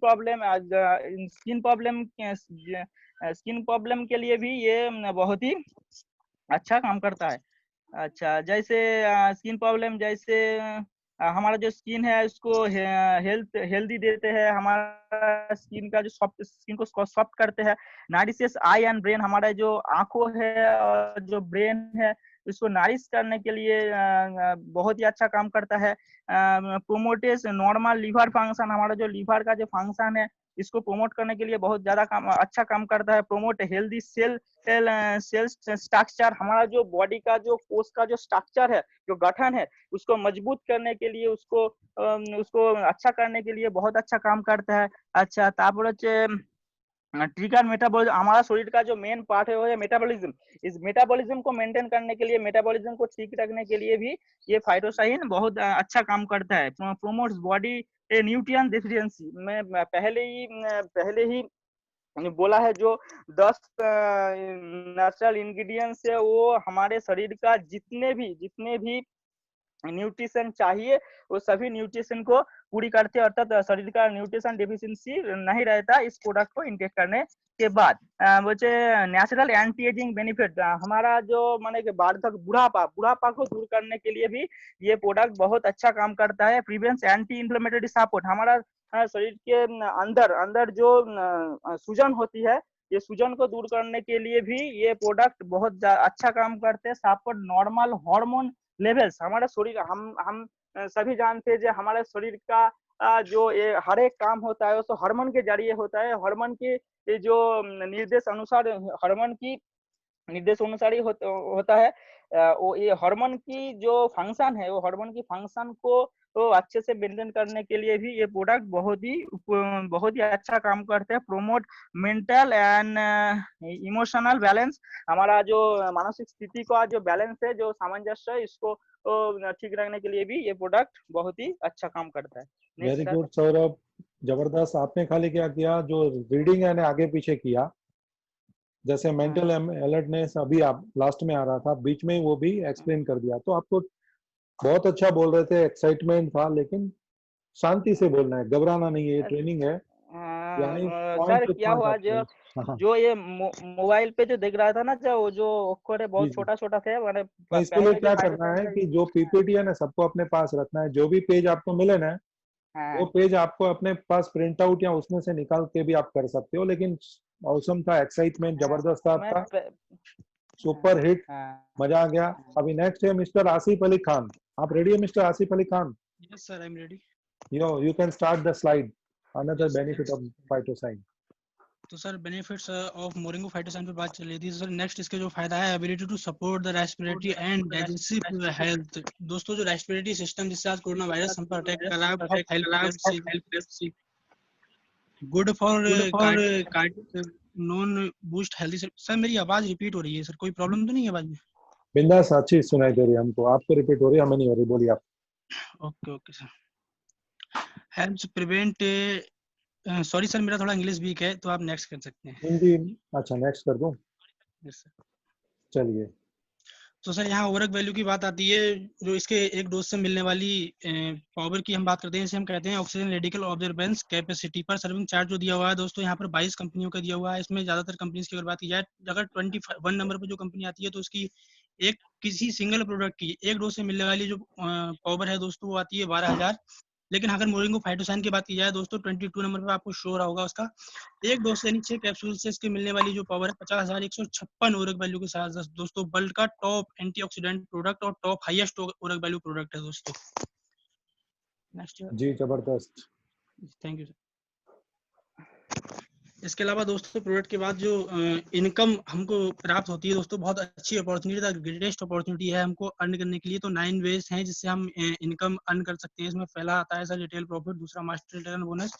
प्रॉब्लम के लिए भी ये बहुत ही अच्छा काम करता है। अच्छा, जैसे स्किन प्रॉब्लम, जैसे हमारा जो स्किन है उसको हेल्दी देते हैं, हमारा स्किन का जो स्किन को सॉफ्ट करते हैं। नरिशेस आई एंड ब्रेन, हमारा जो आंखों है और जो ब्रेन है इसको नारिश करने के लिए बहुत ही अच्छा काम करता है। प्रोमोटेस नॉर्मल लिवर फंक्शन, हमारा जो लिवर का जो फंक्शन है इसको प्रमोट करने के लिए बहुत ज्यादा अच्छा काम करता है। प्रोमोट हेल्दी सेल स्ट्रक्चर, हमारा जो बॉडी का जो कोष का जो स्ट्रक्चर है, जो गठन है, उसको मजबूत करने के लिए, उसको अच्छा करने के लिए बहुत अच्छा काम करता है। अच्छा, तारपर হচ্ছে ट्रिगर मेटाबॉलिज्म, हमारा शरीर का जो मेन पार्ट है वो है मेटाबॉलिज्म। इस मेटाबॉलिज्म को मेंटेन करने के लिए, मेटाबॉलिज्म को ठीक रखने के लिए भी ये फाइटोसाइन बहुत अच्छा काम करता है। प्रोमोट्स बॉडी न्यूट्रिएंट डेफिशिएंसी, मैं पहले ही बोला है, जो 10 नेचुरल इंग्रेडिएंट्स है वो हमारे शरीर का जितने भी न्यूट्रिशन चाहिए वो सभी न्यूट्रिशन को पूरी करते हैं, अर्थात शरीर का न्यूट्रिशन डेफिशिएंसी नहीं रहता इस प्रोडक्ट को इंटेक करने के बाद। बोलते नेचुरल एंटी एजिंग बेनिफिट, हमारा जो माने कि वार्धक बुढ़ापा को दूर करने के लिए भी ये प्रोडक्ट बहुत अच्छा काम करता है। प्रिवेंट्स एंटी इन्फ्लेमेटरी सपोर्ट, हमारा शरीर के अंदर जो सूजन होती है, ये सूजन को दूर करने के लिए भी ये प्रोडक्ट बहुत अच्छा काम करते हैं। सपोर्ट नॉर्मल हार्मोन लेवल्स, हमारा शरीर, हम सभी जानते हैं जो हमारे शरीर का जो ये हर एक काम होता है वो हार्मोन के जरिए होता है। हार्मोन के जो निर्देश अनुसार, हार्मोन की निर्देश अनुसार ही होता है। वो ये हार्मोन की जो फंक्शन है, वो हार्मोन की फंक्शन को तो अच्छे से मेंटेन करने के लिए भी ये प्रोडक्ट बहुत ही अच्छा काम करते हैं। Promote mental and emotional balance, हमारा जो मानसिक स्थिति का जो बैलेंस है, जो सामंजस्य है, इसको ठीक रखने के लिए भी ये प्रोडक्ट बहुत ही अच्छा काम करता है। वेरी गुड सौरभ, जबरदस्त। आपने खाली क्या किया, जो रीडिंग है आगे पीछे किया, जैसे मेंटल अलर्टनेस अभी आप लास्ट में आ रहा था, बीच में वो भी एक्सप्लेन कर दिया। तो आपको बहुत अच्छा बोल रहे थे, एक्साइटमेंट था, लेकिन शांति से बोलना है, घबराना नहीं है, ये ट्रेनिंग है। सर क्या हुआ, जो ये मोबाइल पे जो देख रहा था ना, जो अक्षर है बहुत छोटा छोटा थे, मैंने इसके लिए क्या करना है कि जो पीपीटी है ना सबको अपने पास रखना है। जो भी पेज आपको मिले ना, वो पेज आपको अपने पास प्रिंट आउट या उसमें से निकाल के भी आप कर सकते हो। लेकिन औसम था, एक्साइटमेंट जबरदस्त था आपका, सुपर हिट, मजा आ गया। अभी नेक्स्ट है मिस्टर आसिफ अली खान। आप रेडी है mister Asif Ali Khan? Yes sir, I'm ready. You can start the slide. Another benefit of phytosine. तो सर बेनिफिट्स ऑफ मोरिंगो फाइटोसाइन पे बात चल रही थी सर। नेक्स्ट इसके जो फायदा है, ability to support the respiratory and digestive health. दोस्तों जो रेस्पिरेटरी सिस्टम जिससे आज कोरोना वायरस हम पर अटैक कर रहा है, बहुत help good for non boost healthy. Sir मेरी आवाज रिपीट हो रही है सर, कोई प्रॉब्लम तो नहीं है आवाज में? बिंदास, अच्छी सुनाई दे रही है हमको। आपको रिपीट हो रही है, हमें नहीं हो रही। बोलिए आप। Okay sir. Helps prevent, sorry sir मेरा थोड़ा इंग्लिश वीक है, तो आप नेक्स्ट कर सकते हैं। हिंदी? अच्छा नेक्स्ट कर दूं? Yes sir. चलिए। तो सर यहाँ ओवरऑल वैल्यू की बात आती है, जो इसके एक डोज से मिलने वाली पावर की हम बात करते हैं, इसे हम कहते हैं ऑक्सीजन रेडिकल ऑब्जर्वेंस कैपेसिटी। पर सर्विंग चार्ट जो दिया हुआ है दोस्तों, यहाँ पर 22 कंपनियों का दिया हुआ है। इसमें ज्यादातर कंपनीज की अगर बात की जाए, अगर 21 नंबर पर जो कंपनी आती है तो उसकी एक किसी सिंगल प्रोडक्ट की एक डोज से मिलने वाली जो पावर है दोस्तों, वो आती है 12,000। लेकिन अगर मोरिंगो फाइटोसाइन की बात की जाए दोस्तों, 22 नंबर पर आपको शो रहा होगा उसका एक डोज यानी 6 कैप्सूल से इसके मिलने वाली जो पावर है 50,156 ओरक वैल्यू के साथ दोस्तों। वर्ल्ड का टॉप एंटीऑक्सीडेंट प्रोडक्ट और टॉप हाईएस्ट ओरक वैल्यू प्रोडक्ट है दोस्तों। नेक्स्ट जी जबरदस्त, थैंक यू सर। इसके अलावा दोस्तों प्रोडक्ट के बाद जो इनकम हमको प्राप्त होती है दोस्तों, बहुत अच्छी अपॉर्चुनिटी था, ग्रेटेस्ट अपॉर्चुनिटी है हमको अर्न करने के लिए। तो 9 वेज हैं जिससे हम इनकम अर्न कर सकते हैं। इसमें पहला आता है सर रिटेल प्रॉफिट, दूसरा master return bonus,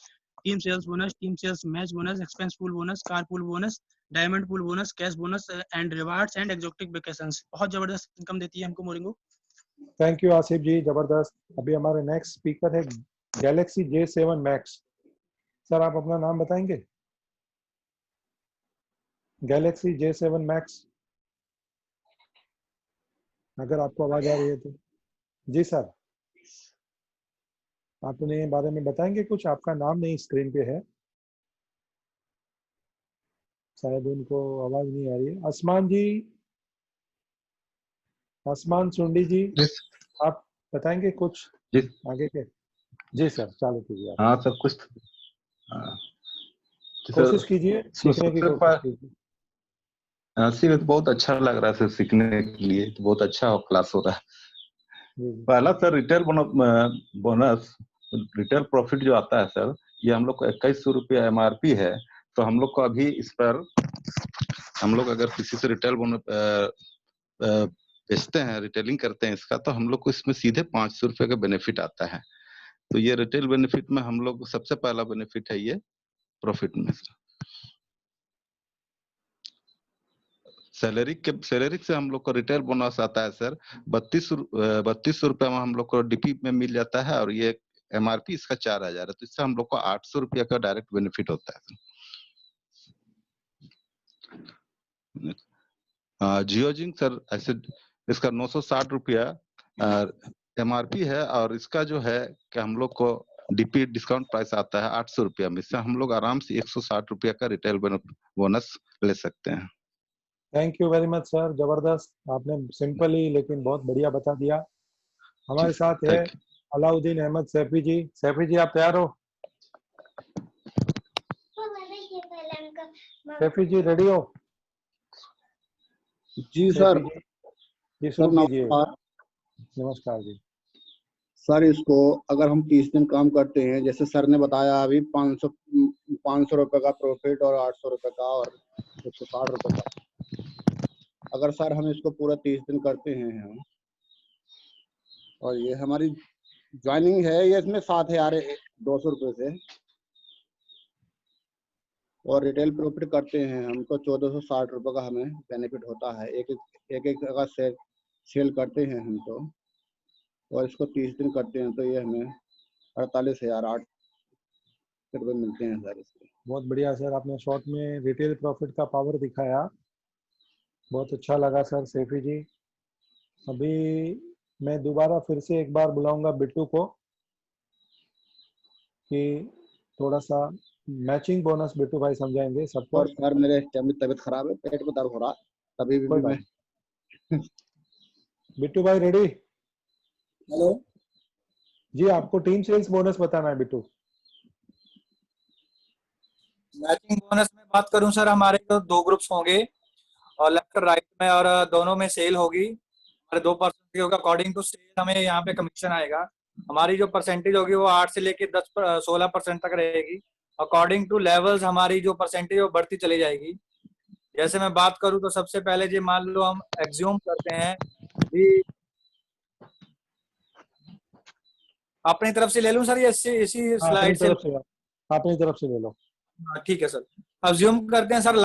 team sales bonus, team sales match bonus, expense pool bonus, car pool bonus, diamond pool bonus, cash bonus and rewards and exotic vacations. बहुत जबरदस्त इनकम देती है हमको Moringo. Thank you Asif ji, जबरदस्त। अभी हमारे नेक्स्ट स्पीकर है गैलेक्सी J7 मैक्स। सर आप अपना नाम बताएंगे? गैलेक्सी J7 मैक्स, अगर आपको आवाज आ रही है तो। जी सर, अपने बारे में बताएंगे कुछ? आपका नाम नहीं स्क्रीन पे है, शायद उनको आवाज नहीं आ रही है। आसमान जी, आसमान सुंडी जी, आप बताएंगे कुछ जी आगे के जी सर चालू कीजिए आप। हाँ सर कुछ हाँ, जी सर, कोशिश कीजिए, सीखने की सबसे कोशिश कीजिए। सीखने तो बहुत अच्छा लग रहा है सर, सीखने के लिए तो बहुत अच्छा क्लास हो रहा है। जी जी पहला sir retail bonus retail profit जो आता है सर, ये हम लोग को 2100 रुपया MRP है। तो हम लोग को अभी इस पर हम लोग अगर किसी से रिटेल बोनस बेचते हैं, रिटेलिंग करते हैं इसका, तो हम लोग को इसमें सीधे 500 रुपये का बेनिफिट आता है। तो ये रिटेल बेनिफिट में हम लोग सबसे पहला बेनिफिट है ये प्रॉफिट में। सैलरी से हम लोग को रिटेल बोनस आता है सर 3200 रुपया में हम लोग को डीपी में मिल जाता है, और ये MRP इसका 4000 है। तो इससे हम लोग को 800 रुपया का डायरेक्ट बेनिफिट होता है। जियोजिंग सर ऐसे इसका 960 रुपया MRP है, और इसका जो है कि हम लोग को डीपी डिस्काउंट प्राइस आता है 800 रुपया में। इससे हम लोग आराम से 160 रुपया का रिटेल बोनस ले सकते हैं। Thank you very much sir, जबरदस्त, आपने सिंपली लेकिन बहुत बढ़िया बता दिया। हमारे साथ है अलाउद्दीन अहमद सैफी जी। सैफी जी आप तैयार हो? सैफी जी रेडी हो? जी सर। जी शुरू कीजिए। नमस्कार नमस्कार जी। सर, इसको अगर हम 30 दिन काम करते हैं, जैसे सर ने बताया अभी 500 रुपए का प्रॉफिट और 800 रुपए का और 160 रुपए का, अगर सर हम इसको पूरा 30 दिन करते हैं हम, और ये हमारी ज्वाइनिंग है, ये इसमें 7,200 रुपए से, और रिटेल प्रॉफिट करते हैं हम तो 1460 रुपए का हमें बेनिफिट होता है। एक अगर सेल करते हैं हम तो, और इसको 30 दिन करते हैं तो ये हमें 48,008 रुपये मिलते हैं सर इसके। बहुत बढ़िया सर, आपने शॉर्ट में रिटेल प्रॉफिट का पावर दिखाया, बहुत अच्छा लगा सर सैफी जी। अभी मैं दोबारा फिर से एक बार बुलाऊंगा बिट्टू को कि थोड़ा सा मैचिंग बोनस बिट्टू भाई समझाएंगे सबको। और सर मेरे इस टाइम में तबीयत खराब है, पेट में दर्द हो रहा, तभी भी मैं बिट्टू भाई रेडी? हेलो जी, आपको टीम सेल्स बोनस बताना है बिट्टू। मैचिंग बोनस में बात करूं सर, हमारे तो 2 ग्रुप्स होंगे और लेफ्ट राइट में, और दोनों में सेल होगी। हमारे 2% की होगा। अकॉर्डिंग टू सेल हमें यहाँ पे कमीशन आएगा। हमारी जो परसेंटेज होगी वो 8 से लेके 16% तक रहेगी। अकॉर्डिंग टू लेवल्स हमारी जो परसेंटेज वो बढ़ती चली जाएगी। जैसे मैं बात करूं तो सबसे पहले जी मान लो हम एग्ज्यूम करते हैं कि अपनी तरफ से ले लूं सर, ये इसी स्लाइड से? अपनी तरफ से ले लो। हाँ ठीक है सर। अज्यूम करते हैं सर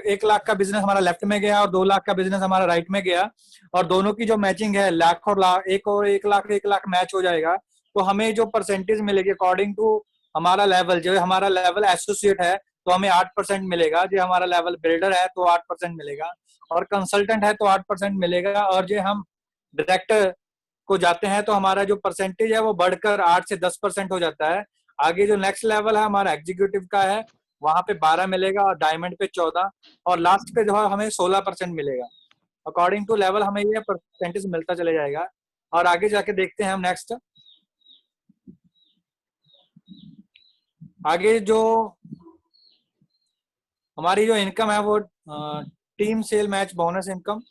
1 लाख का बिजनेस हमारा लेफ्ट में गया और 2 लाख का बिजनेस हमारा राइट में गया, और दोनों की जो मैचिंग है लाख और 1 लाख मैच हो जाएगा। तो हमें जो परसेंटेज मिलेगी अकॉर्डिंग टू हमारा लेवल, जो हमारा लेवल एसोसिएट है तो हमें 8% मिलेगा। जो हमारा लेवल बिल्डर है तो 8% मिलेगा, और कंसल्टेंट है तो 8% मिलेगा, और जो हम डायरेक्टर को जाते हैं तो हमारा जो परसेंटेज है वो बढ़कर 8 से 10% हो जाता है। आगे जो नेक्स्ट लेवल है हमारा एग्जीक्यूटिव का है, वहां पे 12 मिलेगा, और डायमंड पे 14, और लास्ट पे जो है हमें 16% मिलेगा। अकॉर्डिंग टू लेवल हमें ये परसेंटेज मिलता चले जाएगा। और आगे जाके देखते हैं हम नेक्स्ट आगे जो हमारी जो इनकम है वो team sale match bonus income.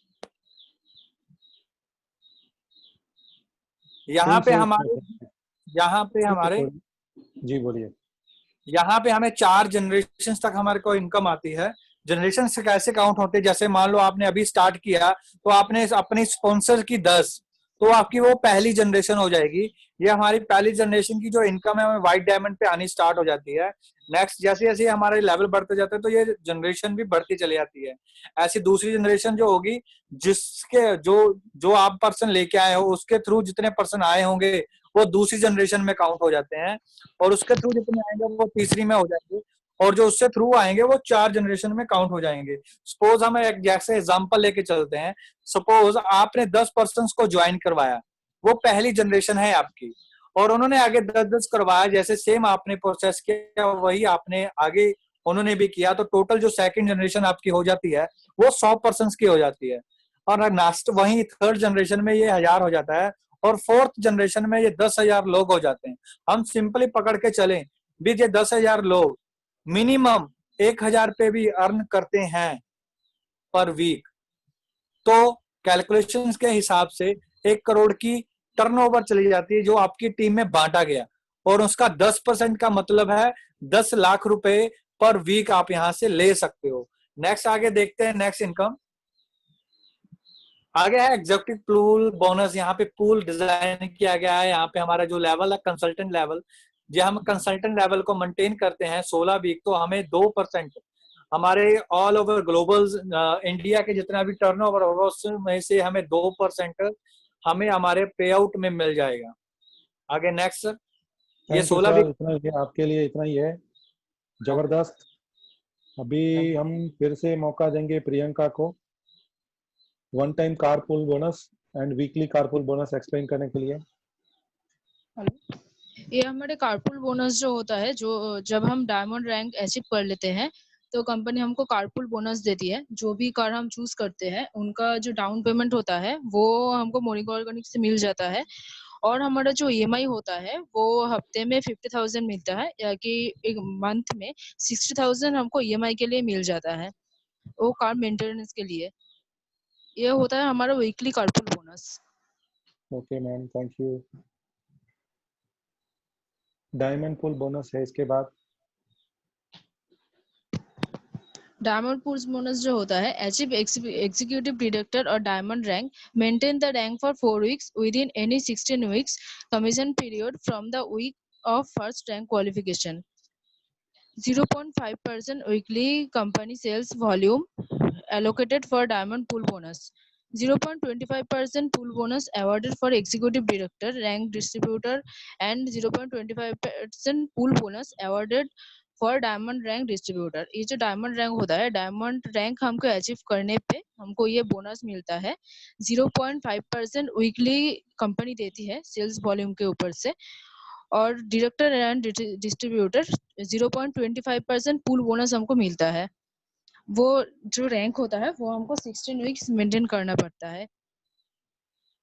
यहाँ पे हमारे जी बोलिए। यहाँ पे हमें 4 जनरेशन तक हमारे को इनकम आती है। जनरेशन से कैसे काउंट होते हैं, जैसे मान लो आपने अभी स्टार्ट किया तो आपने अपने स्पॉन्सर की 10, तो आपकी वो पहली जनरेशन हो जाएगी। ये हमारी पहली जनरेशन की जो इनकम है हमें व्हाइट डायमंड पे आनी स्टार्ट हो जाती है। नेक्स्ट जैसे जैसे हमारे लेवल बढ़ते जाते हैं तो ये जनरेशन भी बढ़ती चली जाती है। ऐसी दूसरी जनरेशन जो होगी, जिसके जो आप पर्सन लेके आए हो उसके थ्रू जितने पर्सन आए होंगे वो दूसरी जनरेशन में काउंट हो जाते हैं, और उसके थ्रू जितने आएंगे वो तीसरी में हो जाएंगे, और जो उससे थ्रू आएंगे वो 4 जनरेशन में काउंट हो जाएंगे। सपोज हम एक जैसे एग्जांपल लेके चलते हैं, सपोज आपने 10 पर्सन को ज्वाइन करवाया, वो पहली जनरेशन है आपकी, और उन्होंने आगे 10-10 करवाया, जैसे सेम आपने प्रोसेस किया वही आपने आगे उन्होंने भी किया, तो टोटल जो सेकंड जनरेशन आपकी हो जाती है वो 100 पर्सन की हो जाती है। और लास्ट वही थर्ड जनरेशन में ये 1000 हो जाता है, और 4th जनरेशन में ये 10,000 लोग हो जाते हैं। हम सिंपली पकड़ के चलें भी ये 10,000 लोग मिनिमम 1,000 पे भी अर्न करते हैं पर वीक, तो कैलकुलेशंस के हिसाब से 1 करोड़ की टर्नओवर चली जाती है जो आपकी टीम में बांटा गया, और उसका 10% का मतलब है 10 लाख रुपए पर वीक आप यहां से ले सकते हो। नेक्स्ट आगे देखते हैं, नेक्स्ट इनकम आगे है एग्जीक्यूटिव पूल बोनस। यहाँ पे पूल डिजाइन किया गया है। यहाँ पे हमारा जो लेवल है कंसल्टेंट लेवल, जो हम कंसल्टेंट लेवल को मेंटेन करते हैं 16 वीक, तो हमें 2% हमारे ऑल ओवर ग्लोबल इंडिया के जितना भी टर्नओवर होगा उसमें से हमें 2% हमें हमारे पे आउट में मिल जाएगा। आगे नेक्स्ट, ये 16 वीक इतना ही है आपके लिए, इतना ही है। जबरदस्त। अभी हम फिर से मौका देंगे प्रियंका को one time carpool bonus and weekly carpool bonus explain करने के लिए। ये हमारे कारपूल बोनस जो होता है, जो जब हम डायमंड रैंक अचीव कर लेते हैं तो कंपनी हमको कारपूल बोनस देती है। जो भी कार हम चूज करते हैं उनका जो डाउन पेमेंट होता है वो हमको मोरिंगा ऑर्गेनिक से मिल जाता है, और हमारा जो ईएमआई होता है वो हफ्ते में 50,000 मिलता है, या कि एक मंथ में 60,000 हमको ईएमआई के लिए मिल जाता है वो कार मेंटेनेंस के लिए। ये होता है हमारा weekly carpool bonus. Okay ma'am, thank you. Diamond pool bonus है इसके बाद। डायमंड पूल बोनस जो होता है, अचीव एग्जीक्यूटिव डायरेक्टर और diamond rank, maintain the rank for 4 weeks within any 16 weeks commission period from the week of first rank qualification. 0.5% weekly company sales volume allocated for diamond pool bonus. 0.25% pool bonus awarded for executive director, rank distributor, and 0.25% pool bonus awarded for diamond rank distributor. ये जो डायमंड रैंक होता है, डायमंड रैंक हमको अचीव करने पे हमको ये बोनस मिलता है। 0.5% वीकली कंपनी देती है सेल्स वॉल्यूम के ऊपर से, और director and distributor 0.25% pool bonus हमको मिलता है। वो जो रैंक होता है वो हमको 16 वीक्स मेंटेन करना पड़ता है।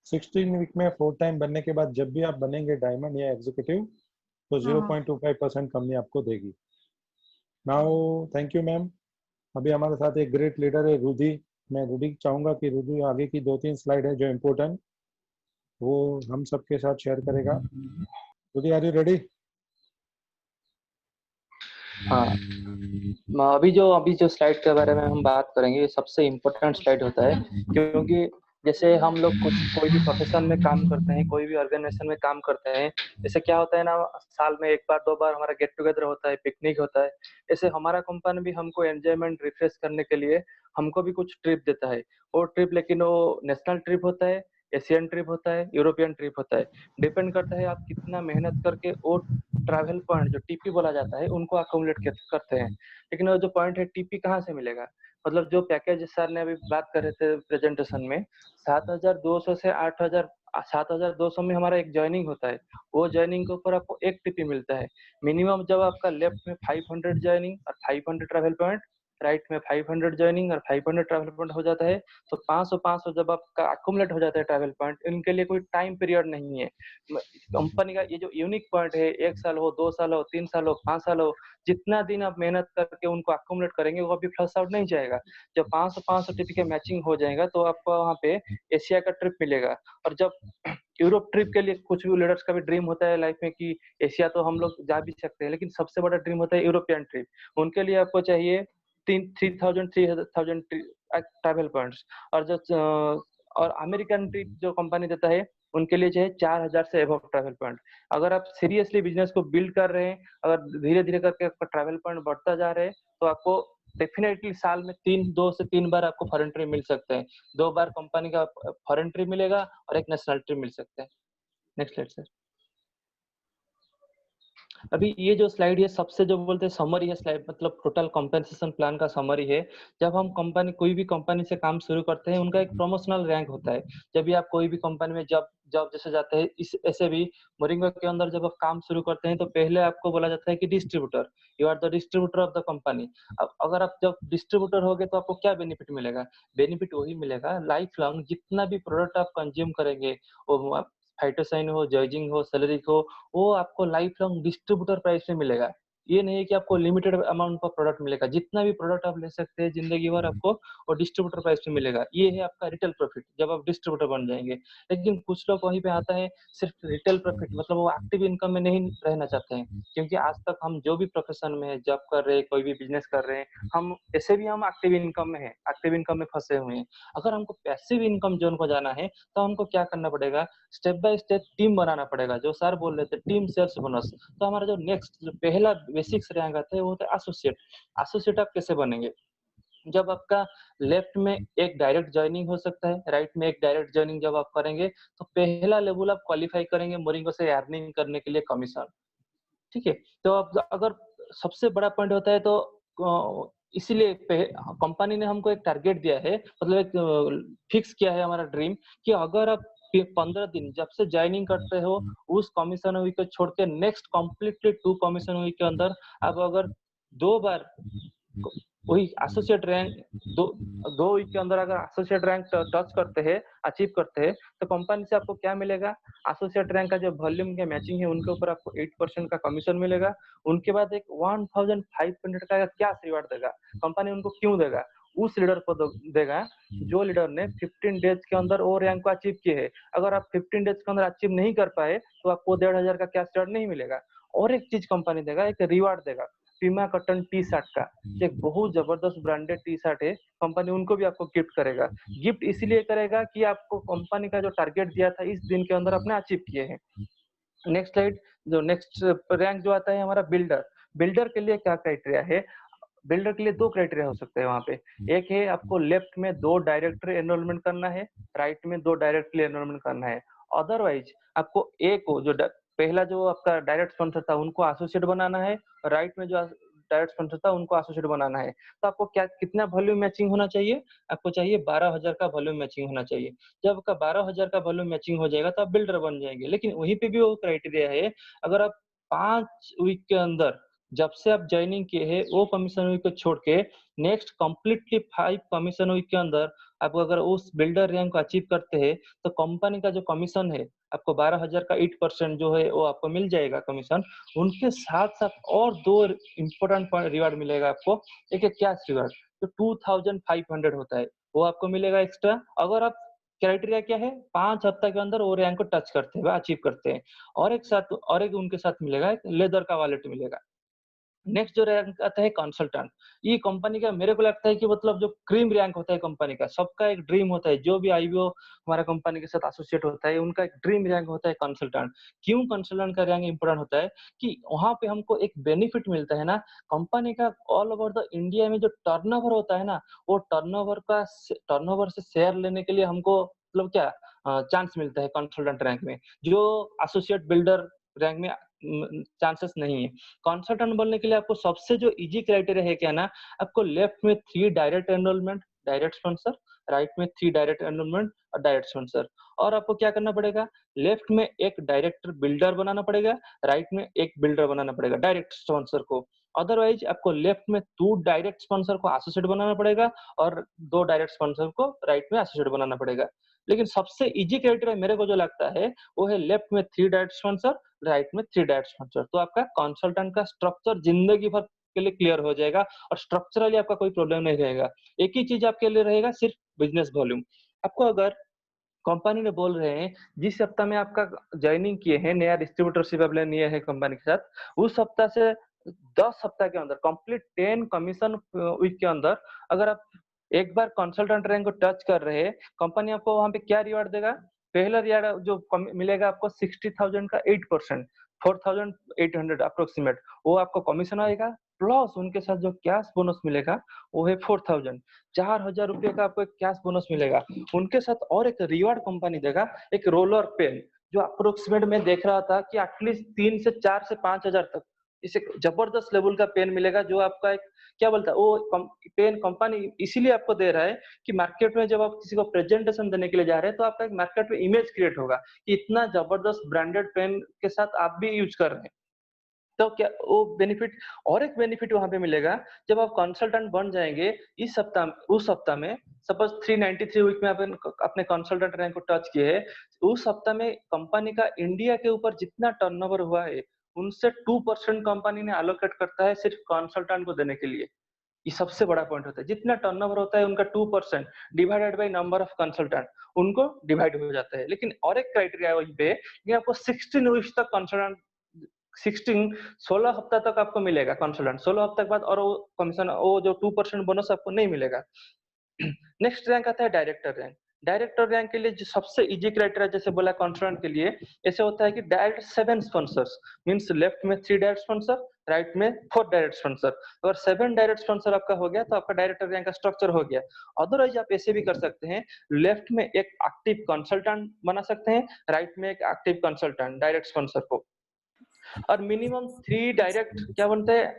16 वीक में 4 टाइम बनने के बाद जब भी आप बनेंगे डायमंड या एग्जीक्यूटिव तो 0.25% कंपनी आपको देगी। Now thank you ma'am. अभी हमारे साथ एक ग्रेट लीडर है रुधि। मैं रुधि चाहूंगा कि रुधि आगे की 2-3 स्लाइड है जो इम्पोर्टेंट वो हम सबके साथ शेयर करेगा। रुधि, आर यू रेडी? हाँ, अभी जो स्लाइड के बारे में हम बात करेंगे ये सबसे इम्पोर्टेंट स्लाइड होता है, क्योंकि जैसे हम लोग कोई भी प्रोफेशन में काम करते हैं, कोई भी ऑर्गेनाइजेशन में काम करते हैं, जैसे क्या होता है ना, साल में 1 बार 2 बार हमारा गेट टुगेदर होता है, पिकनिक होता है। ऐसे हमारा कंपनी भी हमको एंजॉयमेंट रिफ्रेश करने के लिए हमको भी कुछ ट्रिप देता है। वो ट्रिप लेकिन वो नेशनल ट्रिप होता है, एशियन ट्रिप होता है, यूरोपियन ट्रिप होता है। डिपेंड करता है आप कितना मेहनत करके वो ट्रैवल पॉइंट जो टीपी बोला जाता है उनको अकोमोडेट करते हैं। लेकिन वो जो पॉइंट है टीपी कहाँ से मिलेगा? मतलब जो पैकेज सर ने अभी बात कर रहे थे प्रेजेंटेशन में 7,200 से 7,200 में हमारा एक ज्वाइनिंग होता है। वो ज्वाइनिंग के ऊपर आपको एक टीपी मिलता है। मिनिमम जब आपका लेफ्ट में 500 ज्वाइनिंग और 500 ट्रैवल पॉइंट, राइट में 500 ज्वाइनिंग और 500 ट्रैवल पॉइंट हो जाता है, तो 500 जब आपका अक्यूमुलेट हो जाता है ट्रैवल पॉइंट, इनके लिए कोई टाइम पीरियड नहीं है। कंपनी का ये जो यूनिक पॉइंट है, 1 साल हो, 2 साल हो, 3 साल हो, 5 साल हो, जितना दिन आप मेहनत करके उनको अक्यूमुलेट करेंगे वो अभी फ्लश आउट नहीं जाएगा। जब 500 टीपी के मैचिंग हो जाएगा तो आपको वहाँ पे एशिया का ट्रिप मिलेगा। और जब यूरोप ट्रिप के लिए कुछ भी लीडर्स का भी ड्रीम होता है लाइफ में कि एशिया तो हम लोग जा भी सकते हैं, लेकिन सबसे बड़ा ड्रीम होता है यूरोपियन ट्रिप। उनके लिए आपको चाहिए 3,000 ट्रैवल पॉइंट्स। और अमेरिकन ट्रिप जो कंपनी देता है उनके लिए चाहिए 4,000 से एबव ट्रैवल पॉइंट। अगर आप सीरियसली बिजनेस को बिल्ड कर रहे हैं, अगर धीरे धीरे करके आपका ट्रैवल पॉइंट बढ़ता जा रहे हैं, तो आपको डेफिनेटली साल में 2 से 3 बार आपको फॉरेन ट्रिप मिल सकते हैं। 2 बार कंपनी का फॉरेन ट्रिप मिलेगा और एक नेशनल ट्रिप मिल सकता है। Next slide sir. अभी ये जो स्लाइड है सबसे जो बोलते हैं समरी है स्लाइड, मतलब टोटल कॉम्पेंसेशन प्लान का समरी है। जब हम कोई भी कंपनी से काम शुरू करते हैं, उनका एक प्रमोशनल रैंक होता है। जब भी आप कोई भी कंपनी में जॉब जैसे जाते हैं, ऐसे भी मोरिंगा के अंदर जब आप काम शुरू करते हैं तो पहले आपको बोला जाता है कि distributor, you are the distributor of the company. अब अगर आप जब डिस्ट्रीब्यूटर हो गए तो आपको क्या बेनिफिट मिलेगा? बेनिफिट वही मिलेगा, लाइफ लॉन्ग जितना भी प्रोडक्ट आप कंज्यूम करेंगे वो फाइटोसाइन हो, जॉइजिंग हो, सेलेरिक हो, वो आपको लाइफ लॉन्ग डिस्ट्रीब्यूटर प्राइस में मिलेगा। ये नहीं है कि आपको लिमिटेड अमाउंट का प्रोडक्ट मिलेगा, जितना भी प्रोडक्ट आप ले सकते हैं जिंदगी भर आपको वो डिस्ट्रीब्यूटर प्राइस में मिलेगा। ये है आपका रिटेल प्रॉफिट जब आप डिस्ट्रीब्यूटर बन जाएंगे। लेकिन कुछ लोग वहीं पे आता है सिर्फ रिटेल प्रॉफिट, मतलब वो एक्टिव इनकम में नहीं रहना चाहते हैं, क्योंकि आज तक हम जो भी प्रोफेशन में है, जॉब कर रहे हैं, कोई भी बिजनेस कर रहे हैं, हम ऐसे भी हम एक्टिव इनकम में है, एक्टिव इनकम में फंसे हुए हैं। अगर हमको पैसिव इनकम जोन को जाना है तो हमको क्या करना पड़ेगा, स्टेप बाय स्टेप टीम बनाना पड़ेगा। जो सर बोल रहे थे टीम सेल्स बोनस, तो हमारा जो नेक्स्ट जो पहला बेसिक्स रैंक आता है वो होता है एसोसिएट। एसोसिएट आप कैसे बनेंगे, जब आपका लेफ्ट में एक डायरेक्ट ज्वाइनिंग हो सकता है, राइट में एक डायरेक्ट ज्वाइनिंग जब आप करेंगे तो पहला लेवल आप क्वालिफाई करेंगे मोरिंगो से अर्निंग करने के लिए कमीशन। ठीक है, तो अब अगर सबसे बड़ा पॉइंट होता है तो इसीलिए कंपनी ने हमको एक टारगेट दिया है, मतलब एक फिक्स किया है हमारा ड्रीम कि अगर आप 15 दिन जब से ज्वाइनिंग करते हो उस कमीशन वीक को छोड़ के नेक्स्ट कम्प्लीटली 2 कमीशन वीक के अंदर आप अगर 2 बार वही एसोसिएट रैंक दो वीक के अंदर अगर एसोसिएट रैंक टच करते हैं, अचीव करते हैं, तो कंपनी से आपको क्या मिलेगा, एसोसिएट रैंक का जो वॉल्यूम के मैचिंग है उनके ऊपर आपको 8% का कमीशन मिलेगा। उनके बाद एक 1500 का क्या रिवार्ड देगा कंपनी, उनको क्यों देगा, उस लीडर को देगा जो लीडर ने 15 डेज के अंदर वो रैंक को अचीव किए है। अगर आप 15 डेज के अंदर अचीव नहीं कर पाए तो आपको 1500 का कैश रिवार्ड नहीं मिलेगा। और एक चीज कंपनी देगा, एक रिवार्ड देगा पीमा कॉटन टी शर्ट का, एक बहुत जबरदस्त ब्रांडेड टी शर्ट है, कंपनी उनको भी आपको गिफ्ट करेगा। गिफ्ट इसलिए करेगा कि आपको कंपनी का जो टारगेट दिया था इस दिन के अंदर आपने अचीव किए हैं। नेक्स्ट स्लाइड, जो नेक्स्ट रैंक जो आता है हमारा बिल्डर। बिल्डर के लिए क्या क्राइटेरिया है, बिल्डर के लिए 2 क्राइटेरिया हो सकते हैं वहां पे। एक है आपको लेफ्ट में 2 डायरेक्टरी एनरोलमेंट करना है, राइट में 2 डायरेक्टली एनरोलमेंट करना है। अदरवाइज आपको एक को जो पहला जो आपका डायरेक्ट स्पॉन्सर था उनको एसोसिएट बनाना है, राइट में जो डायरेक्ट स्पॉन्सर था उनको एसोसिएट बनाना है। तो आपको क्या कितना वॉल्यूम मैचिंग होना चाहिए, आपको चाहिए 12000 का वॉल्यूम मैचिंग होना चाहिए। जब आपका 12000 का वॉल्यूम मैचिंग हो जाएगा तो आप बिल्डर बन जाएंगे। लेकिन वहीं पे भी वो क्राइटेरिया है, अगर आप 5 वीक के अंदर जब से आप ज्वाइनिंग किए हैं वो कमीशन वीक को छोड़ के नेक्स्ट कंप्लीटली 5 कमीशन वीक के अंदर आप अगर उस बिल्डर रैंक को अचीव करते हैं तो कंपनी का जो कमीशन है आपको 12000 का 8% जो है वो आपको मिल जाएगा कमीशन। उनके साथ साथ और 2 इम्पोर्टेंट रिवार्ड मिलेगा आपको। एक है कैश रिवार्ड जो 2500 होता है, वो आपको मिलेगा एक्स्ट्रा। अगर आप क्राइटेरिया क्या है, 5 हफ्ता के अंदर वो रैंक को टच करते हैं, अचीव करते हैं। और एक उनके साथ मिलेगा, एक लेदर का वॉलेट मिलेगा। नेक्स्ट जो रैंक आता है कंसल्टेंट। ये कंपनी का मेरे को लगता है कि मतलब जो क्रीम रैंक होता है कंपनी का, सबका एक ड्रीम होता है, जो भी आईवीओ हमारा कंपनी के साथ एसोसिएट होता है उनका एक ड्रीम रैंक होता है कंसल्टेंट। क्यों कंसल्टेंट का रैंक इंपोर्टेंट होता है कि वहां पे हमको एक बेनिफिट मिलता है ना, कंपनी का ऑल ओवर द इंडिया में जो टर्नओवर होता है ना, वो टर्नओवर से शेयर लेने के लिए हमको मतलब क्या चांस मिलता है कंसल्टेंट रैंक में, जो एसोसिएट बिल्डर रैंक में चांसेस नहीं है। कंसल्टेंट बनने के लिए आपको सबसे जो इजी क्राइटेरिया है क्या ना, आपको लेफ्ट में 3 direct enrolment direct sponsor, right में 3 डायरेक्ट एनरोलमेंट और डायरेक्ट स्पॉन्सर। और आपको क्या करना पड़ेगा, लेफ्ट में एक डायरेक्टर बिल्डर बनाना पड़ेगा, राइट में एक बिल्डर बनाना पड़ेगा डायरेक्ट स्पॉन्सर को। अदरवाइज आपको लेफ्ट में 2 डायरेक्ट स्पॉन्सर को एसोसिएट बनाना पड़ेगा और 2 डायरेक्ट स्पॉन्सर को राइट में एसोसिएट बनाना पड़ेगा। लेकिन सबसे इजी क्राइटेरिया मेरे को जो लगता है वो है लेफ्ट में 3 डायरेक्ट स्पॉन्सर, राइट में 3 डायरेक्ट स्पॉन्सर। तो आपका कंसल्टेंट का स्ट्रक्चर जिंदगी भर के लिए क्लियर हो जाएगा और स्ट्रक्चरली आपका कोई प्रॉब्लम नहीं रहेगा। एक ही चीज आपके लिए रहेगा, सिर्फ बिजनेस वॉल्यूम। आपको अगर कंपनी ने बोल रहे हैं जिस सप्ताह में आपका ज्वाइनिंग किए हैं, नया डिस्ट्रीब्यूटरशिप आपने लिया है कंपनी के साथ, उस सप्ताह से 10 सप्ताह के अंदर कंप्लीट 10 कमीशन वीक के अंदर अगर आप एक बार कंसल्टेंट रैंक को टच कर रहे हैं, कंपनी आपको वहां पे क्या रिवार्ड देगा, पहला रिवार्ड जो मिलेगा आपको 60,000 का 8%, 4800 अप्रोक्सीमेट वो आपको कमीशन आएगा। प्लस उनके साथ जो कैश बोनस मिलेगा वो है 4000 रुपये का आपको एक कैश बोनस मिलेगा। उनके साथ और एक रिवार्ड कंपनी देगा, एक रोलर पेन, जो अप्रोक्सीमेट में देख रहा था कि एटलीस्ट 3 से 4 से 5000 तक इसे जबरदस्त लेवल का पेन मिलेगा, जो आपका एक क्या बोलता है वो पेन कंपनी इसीलिए आपको दे रहा है कि मार्केट में जब आप किसी को प्रेजेंटेशन देने के लिए जा रहे हैं तो आपका एक मार्केट में इमेज क्रिएट होगा कि इतना जबरदस्त ब्रांडेड पेन के साथ आप भी यूज कर रहे हैं। तो क्या वो बेनिफिट, और एक बेनिफिट वहां पे मिलेगा जब आप कंसल्टेंट बन जाएंगे इस सप्ताह उस सप्ताह में, सपोज 393 वीक में अपने कंसल्टेंट रैंक को टच किए है, उस सप्ताह में कंपनी का इंडिया के ऊपर जितना टर्नओवर हुआ है उनसे 2% कंपनी ने एलोकेट करता है सिर्फ कंसल्टेंट को देने के लिए। ये सबसे बड़ा पॉइंट होता है, जितना टर्नओवर होता है उनका 2% divided by number of consultant उनको डिवाइड हो जाता है। लेकिन और एक क्राइटेरिया वहीं पे कि आपको 16 वीक्स तक कंसल्टेंट 16 हफ्ता तक आपको मिलेगा कंसल्टेंट, 16 हफ्ते के बाद और वो कमीशन वो जो 2% बोनस आपको नहीं मिलेगा। नेक्स्ट रैंक आता है डायरेक्टर रैंक। डायरेक्टर रैंक के लिए जो सबसे इजी क्राइटेरिया जैसे बोला कंसल्टेंट के लिए, ऐसे होता है कि डायरेक्ट 7 स्पॉन्सर्स मींस लेफ्ट में 3 डायरेक्ट स्पॉन्सर, राइट में 4 डायरेक्ट स्पॉन्सर। अगर 7 डायरेक्ट स्पॉन्सर आपका हो गया तो आपका डायरेक्टर रैंक का स्ट्रक्चर हो गया। अदरवाइज आप ऐसे भी कर सकते हैं, लेफ्ट में एक एक्टिव कंसल्टेंट बना सकते हैं, राइट में एक एक्टिव कंसल्टेंट डायरेक्ट स्पॉन्सर को, और मिनिमम 3 डायरेक्ट क्या बोलते हैं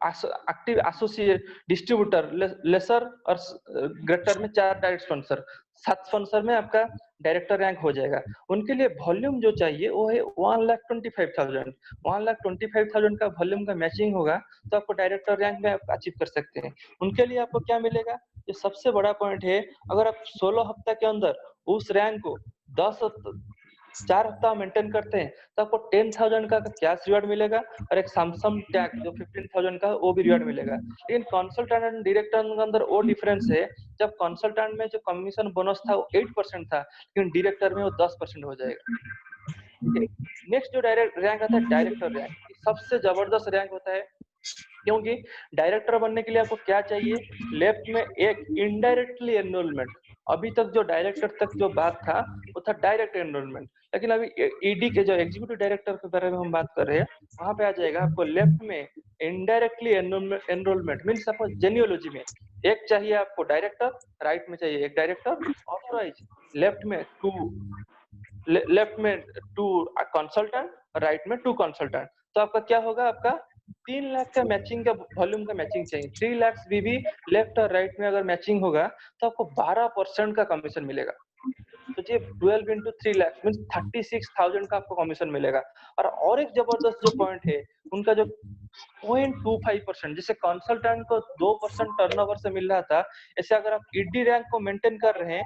एक्टिव एसोसिएट डिस्ट्रीब्यूटर लेसर और ग्रेटर में 4 डायरेक्ट स्पॉन्सर, 7 स्पॉन्सर में आपका डायरेक्टर रैंक हो जाएगा। उनके लिए वॉल्यूम जो चाहिए वो है 1,25,000। 1,25,000 का वॉल्यूम का मैचिंग होगा तो आपको डायरेक्टर रैंक में आप अचीव कर सकते हैं। उनके लिए आपको क्या मिलेगा, ये सबसे बड़ा पॉइंट है, अगर आप 16 हफ्ता के अंदर उस रैंक को 4 हफ्ता मेंटेन करते हैं तो आपको 10,000 का कैश रिवार्ड मिलेगा और एक सैमसंग टैग जो 15,000 का वो भी रिवार्ड मिलेगा। लेकिन कंसल्टेंट एंड डायरेक्टर के अंदर वो डिफरेंस है, जब कंसल्टेंट में जो कमीशन बोनस था वो 8% था, लेकिन डायरेक्टर में वो 10% हो जाएगा। नेक्स्ट जो डायरेक्ट रैंक आता है डायरेक्टर रैंक, सबसे जबरदस्त रैंक होता है, क्योंकि डायरेक्टर बनने के लिए आपको क्या चाहिए, लेफ्ट में एक इनडायरेक्टली एनरोलमेंट। अभी तक जो डायरेक्टर तक जो बात था वो था डायरेक्ट एनरोलमेंट, लेकिन अभी ईडी के जो एग्जीक्यूटिव डायरेक्टर के बारे में हम बात कर रहे हैं, वहां पे आ जाएगा आपको लेफ्ट में इनडायरेक्टली एनरोलमेंट मींस सपोज जेनियोलॉजी में एक चाहिए आपको डायरेक्टर, राइट में चाहिए एक डायरेक्टर, ऑथराइज लेफ्ट में 2 कंसल्टेंट, राइट में 2 कंसल्टेंट। तो आपका क्या होगा, आपका 3 लाख का मैचिंग का वॉल्यूम का मैचिंग चाहिए। 3 लाख भी लेफ्ट और राइट में अगर मैचिंग होगा तो आपको 12% का कमीशन मिलेगा। तो ये 12 into 3 लाख मींस 36,000 का आपको कमीशन मिलेगा। और एक जबरदस्त जो पॉइंट है उनका जो 0.25%, जैसे कंसल्टेंट को 2% टर्नओवर से मिल रहा था, ऐसे अगर आप ईडी रैंक को मेंटेन कर रहे हैं,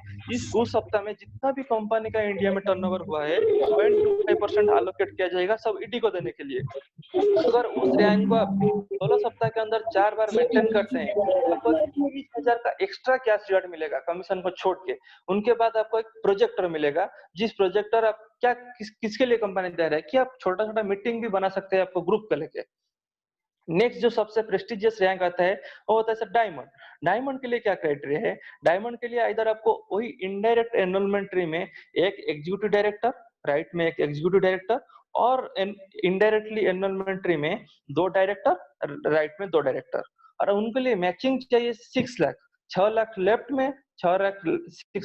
उस सप्ताह में जितना भी कंपनी का इंडिया में टर्नओवर हुआ है 0.25% एलोकेट किया जाएगा सब ईडी को देने के लिए। अगर उस रैंक को आप 16 सप्ताह के अंदर 4 बार मेंटेन करते हैं तो आपको 20,000 का एक्स्ट्रा कैश रिवार्ड मिलेगा कमीशन को छोड़ के। उनके बाद आपको एक प्रोजेक्टर मिलेगा, जिस प्रोजेक्टर आप किसके लिए कंपनी दे रहा है कि आप छोटा छोटा मीटिंग भी बना सकते हैं आपको ग्रुप को लेके। नेक्स्ट जो सबसे प्रेस्टिजियस रैंक आता है वो होता है सर डायमंड। डायमंड के लिए क्या क्राइटेरिया है, डायमंड के लिए इधर आपको वही इनडायरेक्ट एनरोलमेंट ट्री में एक एग्जीक्यूटिव डायरेक्टर, राइट में एक एग्जीक्यूटिव डायरेक्टर, और इनडायरेक्टली एनरोलमेंट ट्री में 2 डायरेक्टर, राइट में 2 डायरेक्टर, और उनके लिए मैचिंग चाहिए 6 लाख। 6 लाख लेफ्ट में, 6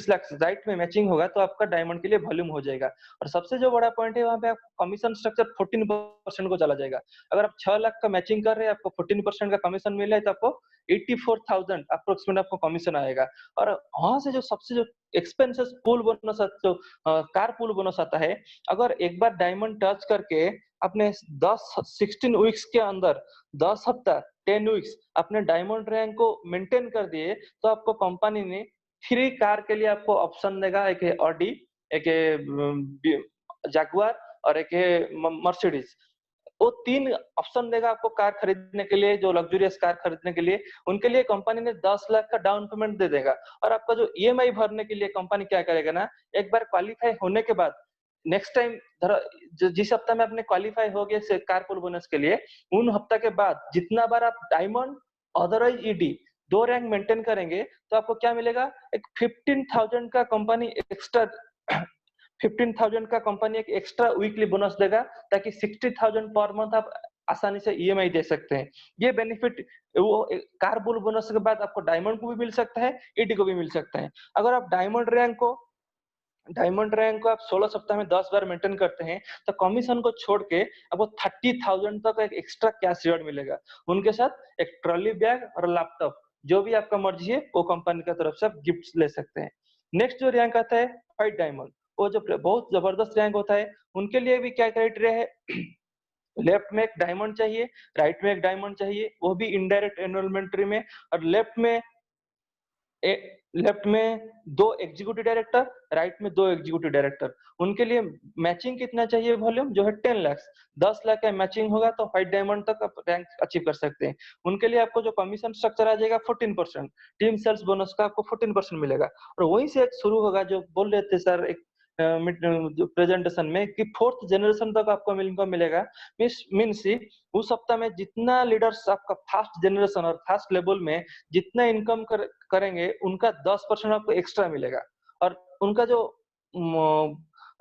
लाख राइट में मैचिंग होगा तो आपका डायमंड के लिए वॉल्यूम हो जाएगा। और सबसे जो बड़ा पॉइंट है वहां पे आपको कमीशन स्ट्रक्चर 14% को चला जाएगा। अगर आप 6 लाख का मैचिंग कर रहे हैं, आपको 14% का कमीशन मिल रहा है तो आपको 84,000 अप्रोक्सीमेट आपको कमीशन आएगा। और वहां से जो सबसे जो एक्सपेंसेस पूल बोनस जो कार पूल बोनस आता है, अगर एक बार डायमंड टच करके अपने 16 वीक्स के अंदर 10 हफ्ता 10 वीक्स अपने डायमंड रैंक को मेंटेन कर दिए तो आपको कंपनी ने 3 कार के लिए आपको ऑप्शन देगा, एक है ऑडी, एक है जैगुआर और एक है मर्सिडीज। वो 3 ऑप्शन देगा आपको कार खरीदने के लिए, जो लग्जरियस कार खरीदने के लिए। उनके लिए कंपनी ने 10 लाख का डाउन पेमेंट दे देगा। और आपका जो ईएमआई भरने के लिए कंपनी क्या करेगा ना, एक बार क्वालिफाई होने के बाद नेक्स्ट टाइम जिस हफ्ता में आपने क्वालिफाई हो गए कार पूल बोनस के लिए, उन हफ्ता के बाद जितना बार आप diamond otherwise ED 2 rank maintain करेंगे तो आपको क्या मिलेगा, एक 15,000 का कंपनी एक्स्ट्रा 15,000 का कंपनी एक एक्स्ट्रा वीकली बोनस देगा, ताकि 60,000 पर मंथ आप आसानी से ईएमआई दे सकते हैं। ये बेनिफिट वो कार पूल बोनस के बाद आपको डायमंड को भी मिल सकता है, ईडी को भी मिल सकता है। अगर आप डायमंड रैंक को आप 16 सप्ताह में 10 बार मेंटेन करते हैं तो कमीशन को छोड़ के आपको 30,000 तक एक एक्स्ट्रा कैश रिवार्ड मिलेगा। उनके साथ एक ट्रॉली बैग और लैपटॉप, जो भी आपका मर्जी है वो कंपनी की तरफ से आप गिफ्ट ले सकते हैं। नेक्स्ट जो रैंक आता है व्हाइट डायमंड, वो जो बहुत जबरदस्त रैंक होता है। उनके लिए भी क्या क्राइटेरिया है, लेफ्ट में एक डायमंड चाहिए, राइट में एक डायमंड चाहिए, वो भी इनडायरेक्ट एनरोलमेंट्री में, और लेफ्ट में 2 एग्जीक्यूटिव डायरेक्टर, राइट में 2 एग्जीक्यूटिव डायरेक्टर। उनके लिए मैचिंग कितना चाहिए वॉल्यूम, जो है 10 लाख। 10 लाख का मैचिंग होगा तो व्हाइट डायमंड तक आप रैंक अचीव कर सकते हैं। उनके लिए आपको जो कमीशन स्ट्रक्चर आ जाएगा 14%, टीम सेल्स बोनस का आपको 14% मिलेगा। और वहीं से एक शुरू होगा जो बोल रहे थे सर एक प्रेजेंटेशन में कि 4th जनरेशन तक आपको इनकम मिलेगा। मीन्स उस सप्ताह में जितना लीडर्स आपका फर्स्ट जनरेशन और फर्स्ट लेवल में जितना इनकम करेंगे उनका 10% आपको एक्स्ट्रा मिलेगा। और उनका जो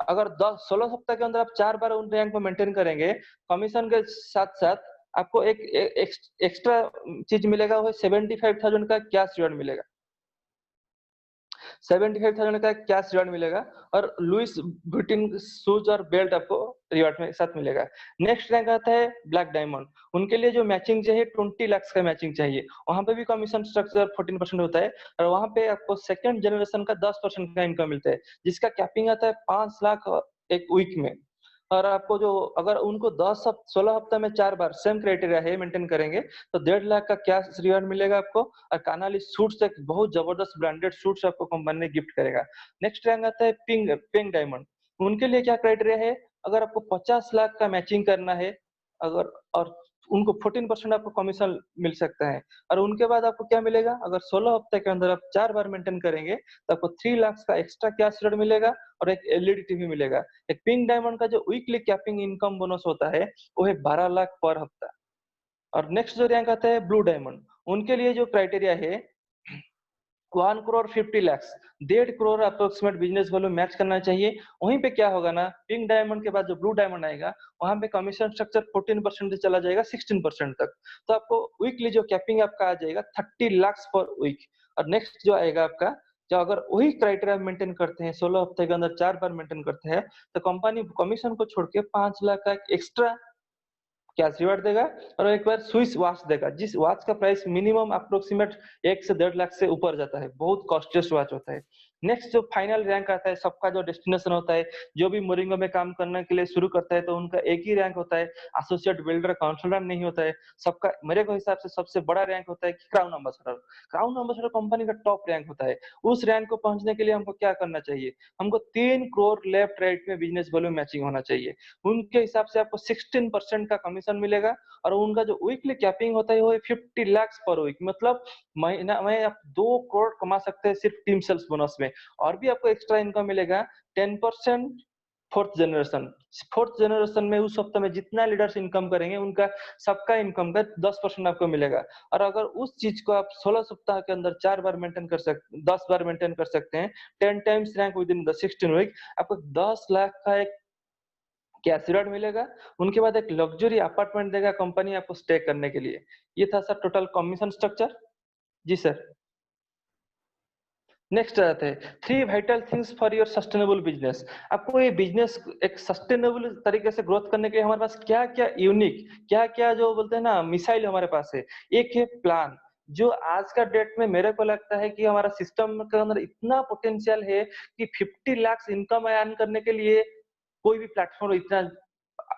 अगर 16 सप्ताह के अंदर आप 4 बार उन रैंक को मेंटेन करेंगे, कमीशन के साथ साथ आपको एक एक्स्ट्रा चीज मिलेगा, वो 75,000 का कैश रिवॉर्ड मिलेगा। 75,000 का कैश रिवॉर्ड मिलेगा और लुइस व्हिटन शूज और बेल्ट आपको रिवॉर्ड में साथ मिलेगा। नेक्स्ट रैंक आता है ब्लैक डायमंड। उनके लिए जो मैचिंग चाहिए 20 लाख का मैचिंग चाहिए। वहां पे भी कमीशन स्ट्रक्चर 14% होता है और वहां पे आपको सेकंड जनरेशन का 10% का इनकम मिलता है, जिसका कैपिंग आता है 5 लाख एक वीक में। और आपको जो अगर उनको 16 हफ्ता में 4 बार सेम क्राइटेरिया है मेंटेन करेंगे तो 1.5 लाख का कैश रिवॉर्ड मिलेगा आपको। और कानाली सूट्स एक बहुत जबरदस्त ब्रांडेड सूट्स आपको कंपनी गिफ्ट करेगा। नेक्स्ट रैंक आता है पिंक डायमंड। उनके लिए क्या क्राइटेरिया है, अगर आपको 50 लाख का मैचिंग करना है अगर, और उनको 14% आपको कमीशन मिल सकता है। और उनके बाद आपको क्या मिलेगा, अगर 16 हफ्ते के अंदर आप 4 बार मेंटेन करेंगे तो आपको 3 लाख का एक्स्ट्रा कैश रिवॉर्ड मिलेगा और एक एलईडी टीवी मिलेगा। एक पिंक डायमंड का जो वीकली कैपिंग इनकम बोनस होता है वो है 12 लाख पर हफ्ता। और नेक्स्ट जो रैंक आता है ब्लू डायमंड। उनके लिए जो क्राइटेरिया है 1 crore 50 lakh, 1.5 crore approximate business value match करना चाहिए। वहीं पे क्या होगा ना, पिंक डायमंड के बाद जो ब्लू डायमंड आएगा वहां पे कमीशन स्ट्रक्चर 14% से चला जाएगा 16% तक। तो आपको वीकली जो कैपिंग आपका आ जाएगा 30 लाख पर वीक। और नेक्स्ट जो आएगा आपका, जो अगर वही क्राइटेरिया मेंटेन करते हैं 16 हफ्ते के अंदर 4 बार मेंटेन करते हैं तो कंपनी कमीशन को छोड़ के 5 लाख का एक्स्ट्रा कैश रिवॉर्ड देगा और एक बार स्विस वॉच देगा, जिस वॉच का प्राइस मिनिमम अप्रोक्सीमेट 1 से 1.5 लाख से ऊपर जाता है, बहुत कॉस्टलियस्ट वॉच होता है। नेक्स्ट जो फाइनल रैंक आता है, सबका जो डेस्टिनेशन होता है, जो भी मोरिंगो में काम करने के लिए शुरू करता है तो उनका एक ही रैंक होता है, एसोसिएट बिल्डर काउंसलर नहीं होता है। सबका मेरे को हिसाब से सबसे बड़ा रैंक होता है कि crown ambassador. Crown ambassador company का टॉप रैंक होता है। उस रैंक को पहुंचने के लिए हमको क्या करना चाहिए, हमको 3 करोड़ लेफ्ट राइट में बिजनेस वैल्यू मैचिंग होना चाहिए। उनके हिसाब से आपको 16% का कमीशन मिलेगा और उनका जो वीकली कैपिंग होता है वो है 50 लाख पर वीक। मतलब महीना में आप 2 करोड़ कमा सकते हैं सिर्फ टीम सेल्स बोनस में। और भी आपको एक्स्ट्रा इनकम मिलेगा 10% 4th जनरेशन में। उस सप्ताह में जितना लीडर्स इनकम करेंगे उनका सबका इनकम का 10% आपको मिलेगा। और अगर उस चीज को आप 16 सप्ताह के अंदर 4 बार मेंटेन कर सकते 10 बार मेंटेन कर सकते हैं, 10 times rank within the 16 week, आपको 10 लाख का एक कैश रिवॉर्ड मिलेगा। उनके बाद एक लग्जरी अपार्टमेंट देगा कंपनी आपको स्टे करने के लिए। ये था सर टोटल कमीशन स्ट्रक्चर। जी सर। नेक्स्ट आते हैं 3 vital things for your sustainable business. आपको ये बिजनेस एक सस्टेनेबल तरीके से ग्रोथ करने के लिए हमारे पास क्या क्या यूनिक, क्या क्या जो बोलते हैं ना मिसाइल हमारे पास है। एक है प्लान, जो आज का डेट में मेरे को लगता है कि हमारा सिस्टम के अंदर इतना पोटेंशियल है कि 50 लाख इनकम अर्न करने के लिए कोई भी प्लेटफॉर्म इतना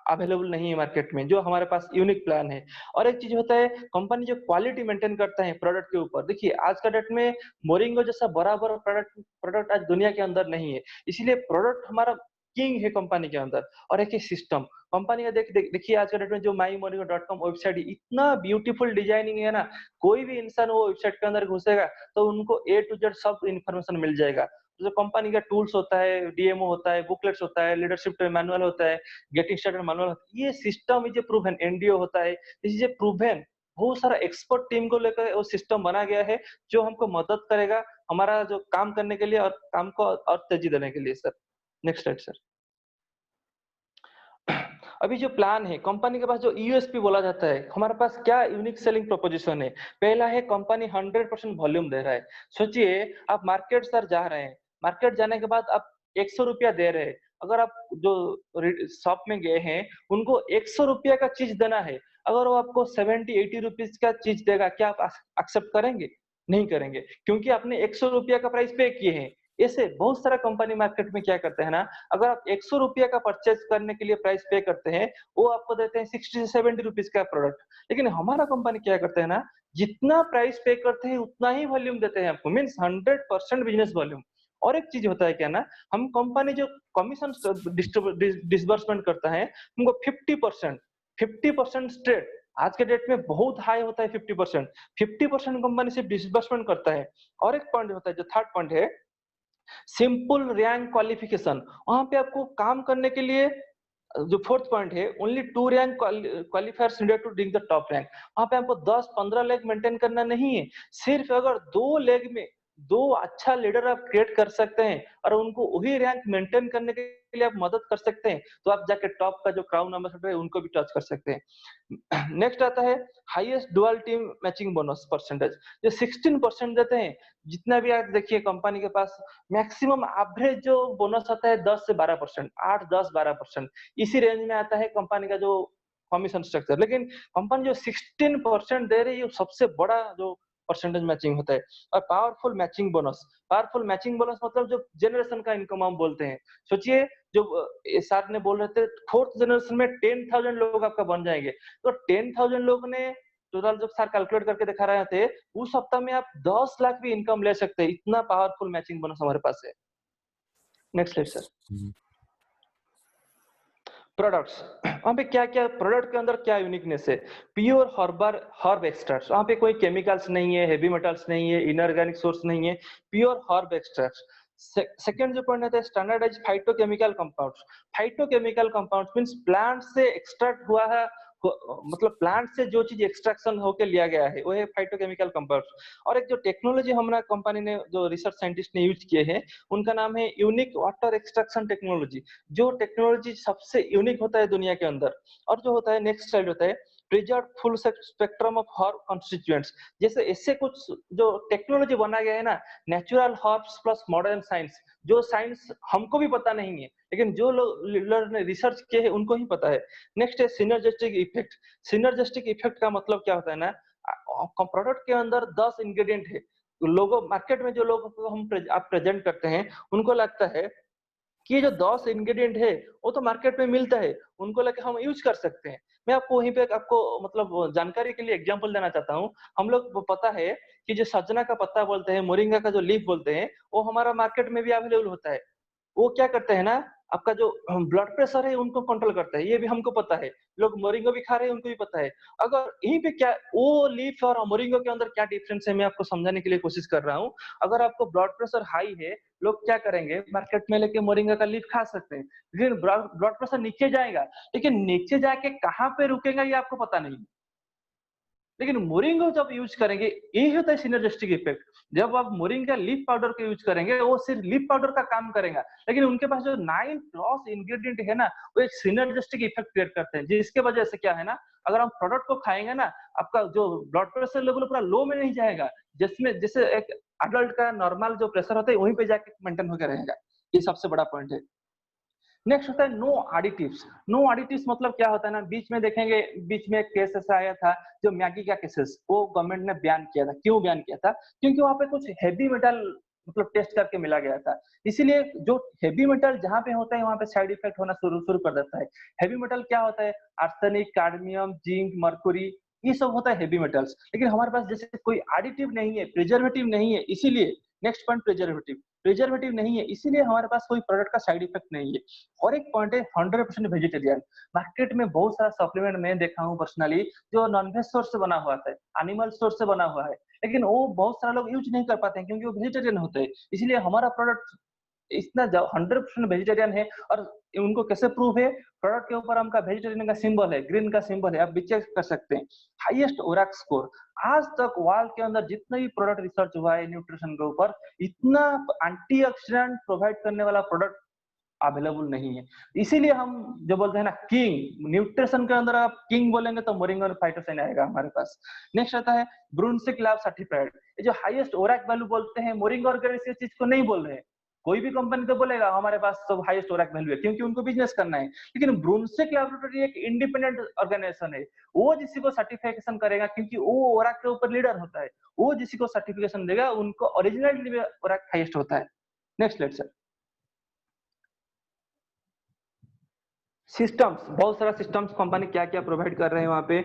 अवेलेबल नहीं है मार्केट में, जो हमारे पास यूनिक प्लान है। और एक चीज होता है कंपनी जो क्वालिटी मेंटेन करता है प्रोडक्ट के ऊपर। देखिए आज का डेट में मोरिंगो जैसा बराबर प्रोडक्ट आज दुनिया के अंदर नहीं है, इसीलिए प्रोडक्ट हमारा किंग है कंपनी के अंदर। और एक सिस्टम कंपनी का देखिए आज के डेट में जो mymoringo.com वेबसाइट इतना ब्यूटीफुल डिजाइनिंग है ना, कोई भी इंसान वो वेबसाइट के अंदर घुसेगा तो उनको A to Z सब इन्फॉर्मेशन मिल जाएगा। जो कंपनी का टूल्स होता है, डीएमओ होता है, बुकलेट्स होता है, लीडरशिप मैनुअल होता है, गेटिंग स्टार्टेड मैनुअल, ये सिस्टम इज प्रूवन, एनडीओ होता है, इज प्रूवन। बहुत सारा एक्सपर्ट टीम को लेकर वो सिस्टम बना गया है जो हमको मदद करेगा हमारा जो काम करने के लिए और काम को और तेजी देने के लिए। Sir next slide sir. अभी जो प्लान है कंपनी के पास, जो यूएसपी बोला जाता है, हमारे पास क्या यूनिक सेलिंग प्रोपोजिशन है। पहला है कंपनी 100% वॉल्यूम दे रहा है। सोचिए आप मार्केट सर जा रहे हैं, मार्केट जाने के बाद आप 100 रुपया दे रहे हैं। अगर आप जो शॉप में गए हैं उनको 100 रुपया का चीज देना है, अगर वो आपको 70-80 रुपीज का चीज देगा, क्या आप एक्सेप्ट करेंगे? नहीं करेंगे, क्योंकि आपने 100 रुपया का प्राइस पे किए हैं। ऐसे बहुत सारा कंपनी मार्केट में क्या करते हैं ना, अगर आप 100 रुपया का परचेज करने के लिए प्राइस पे करते हैं, वो आपको देते हैं 60 से 70 रुपीज का प्रोडक्ट। लेकिन हमारा कंपनी क्या करते हैं ना, जितना प्राइस पे करते हैं उतना ही वॉल्यूम देते हैं आपको, मीन्स 100% बिजनेस वॉल्यूम। और एक चीज होता है क्या ना, हम कंपनी जो कमीशन डिसबर्समेंट करता है हमको 50% स्ट्रेट, आज के डेट में बहुत हाई होता है 50% कंपनी सिर्फ डिसबर्समेंट करता है। और एक पॉइंट होता है जो थर्ड पॉइंट है, सिंपल रैंक क्वालिफिकेशन। वहां पे आपको काम करने के लिए जो फोर्थ पॉइंट है, only 2 rank qualifiers needed to drink the top rank. वहां पे आपको 10-15 लेग मेंटेन करना नहीं है, सिर्फ अगर 2 लेग में 2 अच्छा लीडर आप क्रिएट कर सकते हैं और उनको वही रैंक मेंटेन करने के लिए आप मदद कर सकते हैं, तो आप जाके टॉप का जो क्राउन एम्बेसडर है उनको भी टच कर सकते हैं। नेक्स्ट आता है highest dual team matching bonus percentage, जो 16% देते हैं। जितना भी आप देखिए कंपनी के पास मैक्सिमम एवरेज जो बोनस आता है 10 से 12%, 8, 10, 12%, इसी रेंज में आता है कंपनी का जो कमीशन स्ट्रक्चर। लेकिन कंपनी जो 16% दे रही है, सबसे बड़ा जो परसेंटेज मैचिंग होता है। और पावरफुल मैचिंग बोनस मतलब जो जनरेशन का इनकम हम बोलते हैं। सोचिए, जो सर ने बोल रहे थे 4th जनरेशन में 10,000 लोग आपका बन जाएंगे, तो 10,000 लोग ने टोटल जब सर कैलकुलेट करके दिखा रहे थे, उस सप्ताह में आप 10 लाख भी इनकम ले सकते हैं। इतना पावरफुल मैचिंग बोनस हमारे पास है। Next slide sir. प्रोडक्ट्स, वहाँ पे क्या क्या प्रोडक्ट के अंदर क्या यूनिकनेस है। प्योर हर्ब एक्सट्रैक्ट्स, वहाँ पे कोई केमिकल्स नहीं है, हेवी मेटल्स नहीं है, इनऑर्गेनिक सोर्स नहीं है, प्योर हर्ब एक्सट्रैक्ट्स। सेकंड जो पॉइंट है standardise phytochemical compounds means plant से एक्सट्रैक्ट हुआ है, मतलब प्लांट से जो चीज एक्सट्रैक्शन होके लिया गया है वो है फाइटोकेमिकल कंपाउंड्स। और एक जो टेक्नोलॉजी हमारा कंपनी ने, जो रिसर्च साइंटिस्ट ने यूज किए हैं, उनका नाम है यूनिक वाटर एक्सट्रैक्शन टेक्नोलॉजी। जो टेक्नोलॉजी सबसे यूनिक होता है दुनिया के अंदर। और जो होता है नेक्स्ट स्लाइड होता है preserve full spectrum of herb constituents. जैसे इससे कुछ जो टेक्नोलॉजी बना गया है ना, natural herbs plus modern science, जो साइंस हमको भी पता नहीं है लेकिन जो लोग ने रिसर्च किए हैं उनको ही पता है। नेक्स्ट है सिनर्जिस्टिक इफेक्ट। सिनर्जिस्टिक इफेक्ट का मतलब क्या होता है ना, प्रोडक्ट के अंदर 10 इंग्रेडिएंट है, लोगों मार्केट में जो लोगों को आप प्रेजेंट करते हैं उनको लगता है कि ये जो 10 इंग्रेडिएंट है वो तो मार्केट में मिलता है, उनको लेके हम यूज कर सकते हैं। मैं आपको वहीं पे आपको मतलब जानकारी के लिए एग्जांपल देना चाहता हूँ। हम लोग को पता है कि जो सजना का पत्ता बोलते हैं, मोरिंगा का जो लीफ बोलते हैं, वो हमारा मार्केट में भी अवेलेबल होता है। वो क्या करते हैं ना, आपका जो ब्लड प्रेशर है उनको कंट्रोल करता है, ये भी हमको पता है। लोग मोरिंगो भी खा रहे हैं, उनको भी पता है। अगर यहीं पे क्या वो लीफ और मोरिंगो के अंदर क्या डिफरेंस है, मैं आपको समझाने के लिए कोशिश कर रहा हूँ। अगर आपको ब्लड प्रेशर हाई है, लोग क्या करेंगे, मार्केट में लेके मोरिंगा का लीफ खा सकते हैं, लेकिन ब्लड प्रेशर नीचे जाएगा, लेकिन नीचे जाके कहाँ पे रुकेगा ये आपको पता नहीं। लेकिन मोरिंगो जब यूज करेंगे, यही होता है सिनर्जिस्टिक इफेक्ट। जब आप मोरिंगा लीफ पाउडर का यूज करेंगे, वो सिर्फ लीफ पाउडर का काम करेगा, लेकिन उनके पास जो 9+ इंग्रेडिएंट है ना, वो एक सिनर्जिस्टिक इफेक्ट क्रिएट करते हैं, जिसके वजह से क्या है ना, अगर हम प्रोडक्ट को खाएंगे ना, आपका जो ब्लड प्रेशर लेवल पूरा लो में नहीं जाएगा, जिसमें जैसे एक अडल्ट का नॉर्मल जो प्रेशर होता है वहीं पे जाके मेंटेन होकर रहेगा। ये सबसे बड़ा पॉइंट है। नेक्स्ट होता है नो एडिटिव्स। नो एडिटिव्स मतलब क्या होता है ना, बीच में देखेंगे, बीच में एक केस ऐसा आया था जो मैगी का केसेस, वो गवर्नमेंट ने बैन किया था। क्यों बैन किया था? क्योंकि वहां पे कुछ हैवी मेटल मतलब टेस्ट करके मिला गया था। इसीलिए जो हैवी मेटल जहां पे होता है वहां पे साइड इफेक्ट होना शुरू कर देता है। हैवी मेटल क्या होता है? आर्सेनिक, कैडमियम, जिंक, मर्क्यूरी, ये सब होता है हैवी मेटल्स। लेकिन हमारे पास जैसे कोई एडिटिव नहीं है, प्रिजर्वेटिव नहीं है, इसीलिए नेक्स्ट पॉइंट प्रिजर्वेटिव नहीं है, इसीलिए हमारे पास कोई प्रोडक्ट का साइड इफेक्ट नहीं है। और एक पॉइंट है 100% वेजिटेरियन। मार्केट में बहुत सारा सप्लीमेंट मैं देखा हूँ पर्सनली जो नॉनवेज सोर्स से बना हुआ है, एनिमल सोर्स से बना हुआ है, लेकिन वो बहुत सारा लोग यूज नहीं कर पाते हैं क्योंकि वो वेजिटेरियन होते हैं। इसलिए हमारा प्रोडक्ट इतना 100% वेजिटेरियन है। और उनको कैसे प्रूव है? प्रोडक्ट के ऊपर हमका वेजिटेरियन का सिंबल है, ग्रीन का सिंबल है, आप भी चेक कर सकते हैं। Highest ORAC score. आज तक वर्ल्ड के अंदर जितना भी प्रोडक्ट रिसर्च हुआ है न्यूट्रिशन के ऊपर, इतना एंटीऑक्सीडेंट प्रोवाइड करने वाला प्रोडक्ट अवेलेबल नहीं है। इसीलिए हम जो बोलते हैं ना किंग, न्यूट्रिशन के अंदर आप किंग बोलेंगे तो मोरिंगा और फाइटोसाइन आएगा हमारे पास। नेक्स्ट आता है ब्रूनसिक लैब सर्टिफाइड। ये जो हाईएस्ट ओरैक वैल्यू बोलते हैं, मोरिंगा ऑर्गेनिक्स इस चीज को नहीं बोल रहे हैं। कोई भी कंपनी तो बोलेगा हमारे पास सब हाईएस्ट ओरैक वैल्यू है क्योंकि उनको बिजनेस करना है, लेकिन ब्रूनसिक लैबोरेटरी एक इंडिपेंडेंट ऑर्गेनाइजेशन है। वो जिसी को सर्टिफिकेशन करेगा क्योंकि वो ओरैक के ऊपर लीडर होता है, वो जिसी को सर्टिफिकेशन देगा उनको ओरिजिनली ओरैक हाईएस्ट होता है। Next slide sir. सिस्टम्स, बहुत सारा सिस्टम्स कंपनी क्या क्या प्रोवाइड कर रहे हैं वहाँ पे।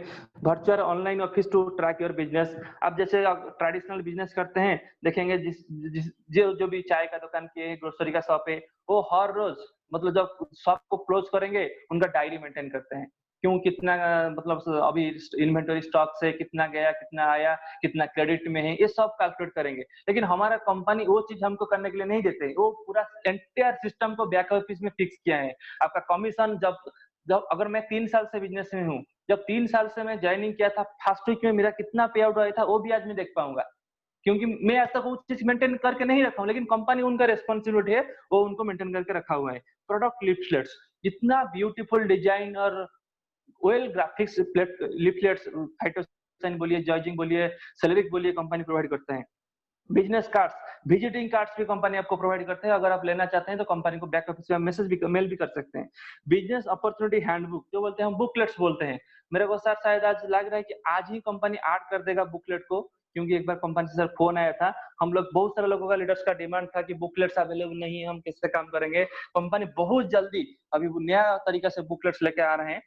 Virtual online office to track your business. अब जैसे ट्रेडिशनल बिजनेस करते हैं, देखेंगे जो भी चाय का दुकान के, ग्रोसरी का शॉप है, वो हर रोज मतलब जब शॉप को क्लोज करेंगे उनका डायरी मेंटेन करते हैं, क्यों कितना मतलब अभी इन्वेंटरी स्टॉक से कितना गया, कितना आया, कितना क्रेडिट में है, ये सब कैलकुलेट करेंगे। लेकिन हमारा कंपनी वो चीज हमको करने के लिए नहीं देते, वो पूरा एंटायर सिस्टम को बैक ऑफिस में फिक्स किया है। आपका कमीशन जब जब अगर मैं 3 साल से बिजनेस में हूँ, जब 3 साल से मैं ज्वाइनिंग किया था, फर्स्ट वीक में मेरा कितना पे आउट आया था वो भी आज मैं देख पाऊंगा, क्योंकि मैं आज तक वो चीज मेंटेन करके नहीं रखा हूँ, लेकिन कंपनी उनका रेस्पॉन्सिबिलिटी है, वो उनको मेंटेन करके रखा हुआ है। प्रोडक्ट लिफलेट्स, इतना ब्यूटीफुल डिजाइन और वेल ग्राफिक्स लिफलेट्स, फाइटोसाइन बोलिए, जॉर्जिंग बोलिए, सेलेरिक बोलिए, कंपनी प्रोवाइड करते हैं। बिजनेस कार्ड्स, विजिटिंग कार्ड्स भी कंपनी आपको प्रोवाइड करते हैं। अगर आप लेना चाहते हैं तो कंपनी को बैक ऑफिस में मैसेज भी, मेल भी कर सकते हैं। बिजनेस अपॉर्चुनिटी हैंडबुक, जो बोलते हैं हम बुकलेट्स बोलते हैं। मेरे को सर शायद आज लग रहा है कि आज ही कंपनी ऐड कर देगा बुकलेट को, क्योंकि एक बार कंपनी से सर फोन आया था, हम लोग बहुत सारे लोगों का लीडर्स का डिमांड था कि बुकलेट्स अवेलेबल नहीं है, हम किससे काम करेंगे। कंपनी बहुत जल्दी अभी नया तरीका से बुकलेट्स लेके आ रहे हैं।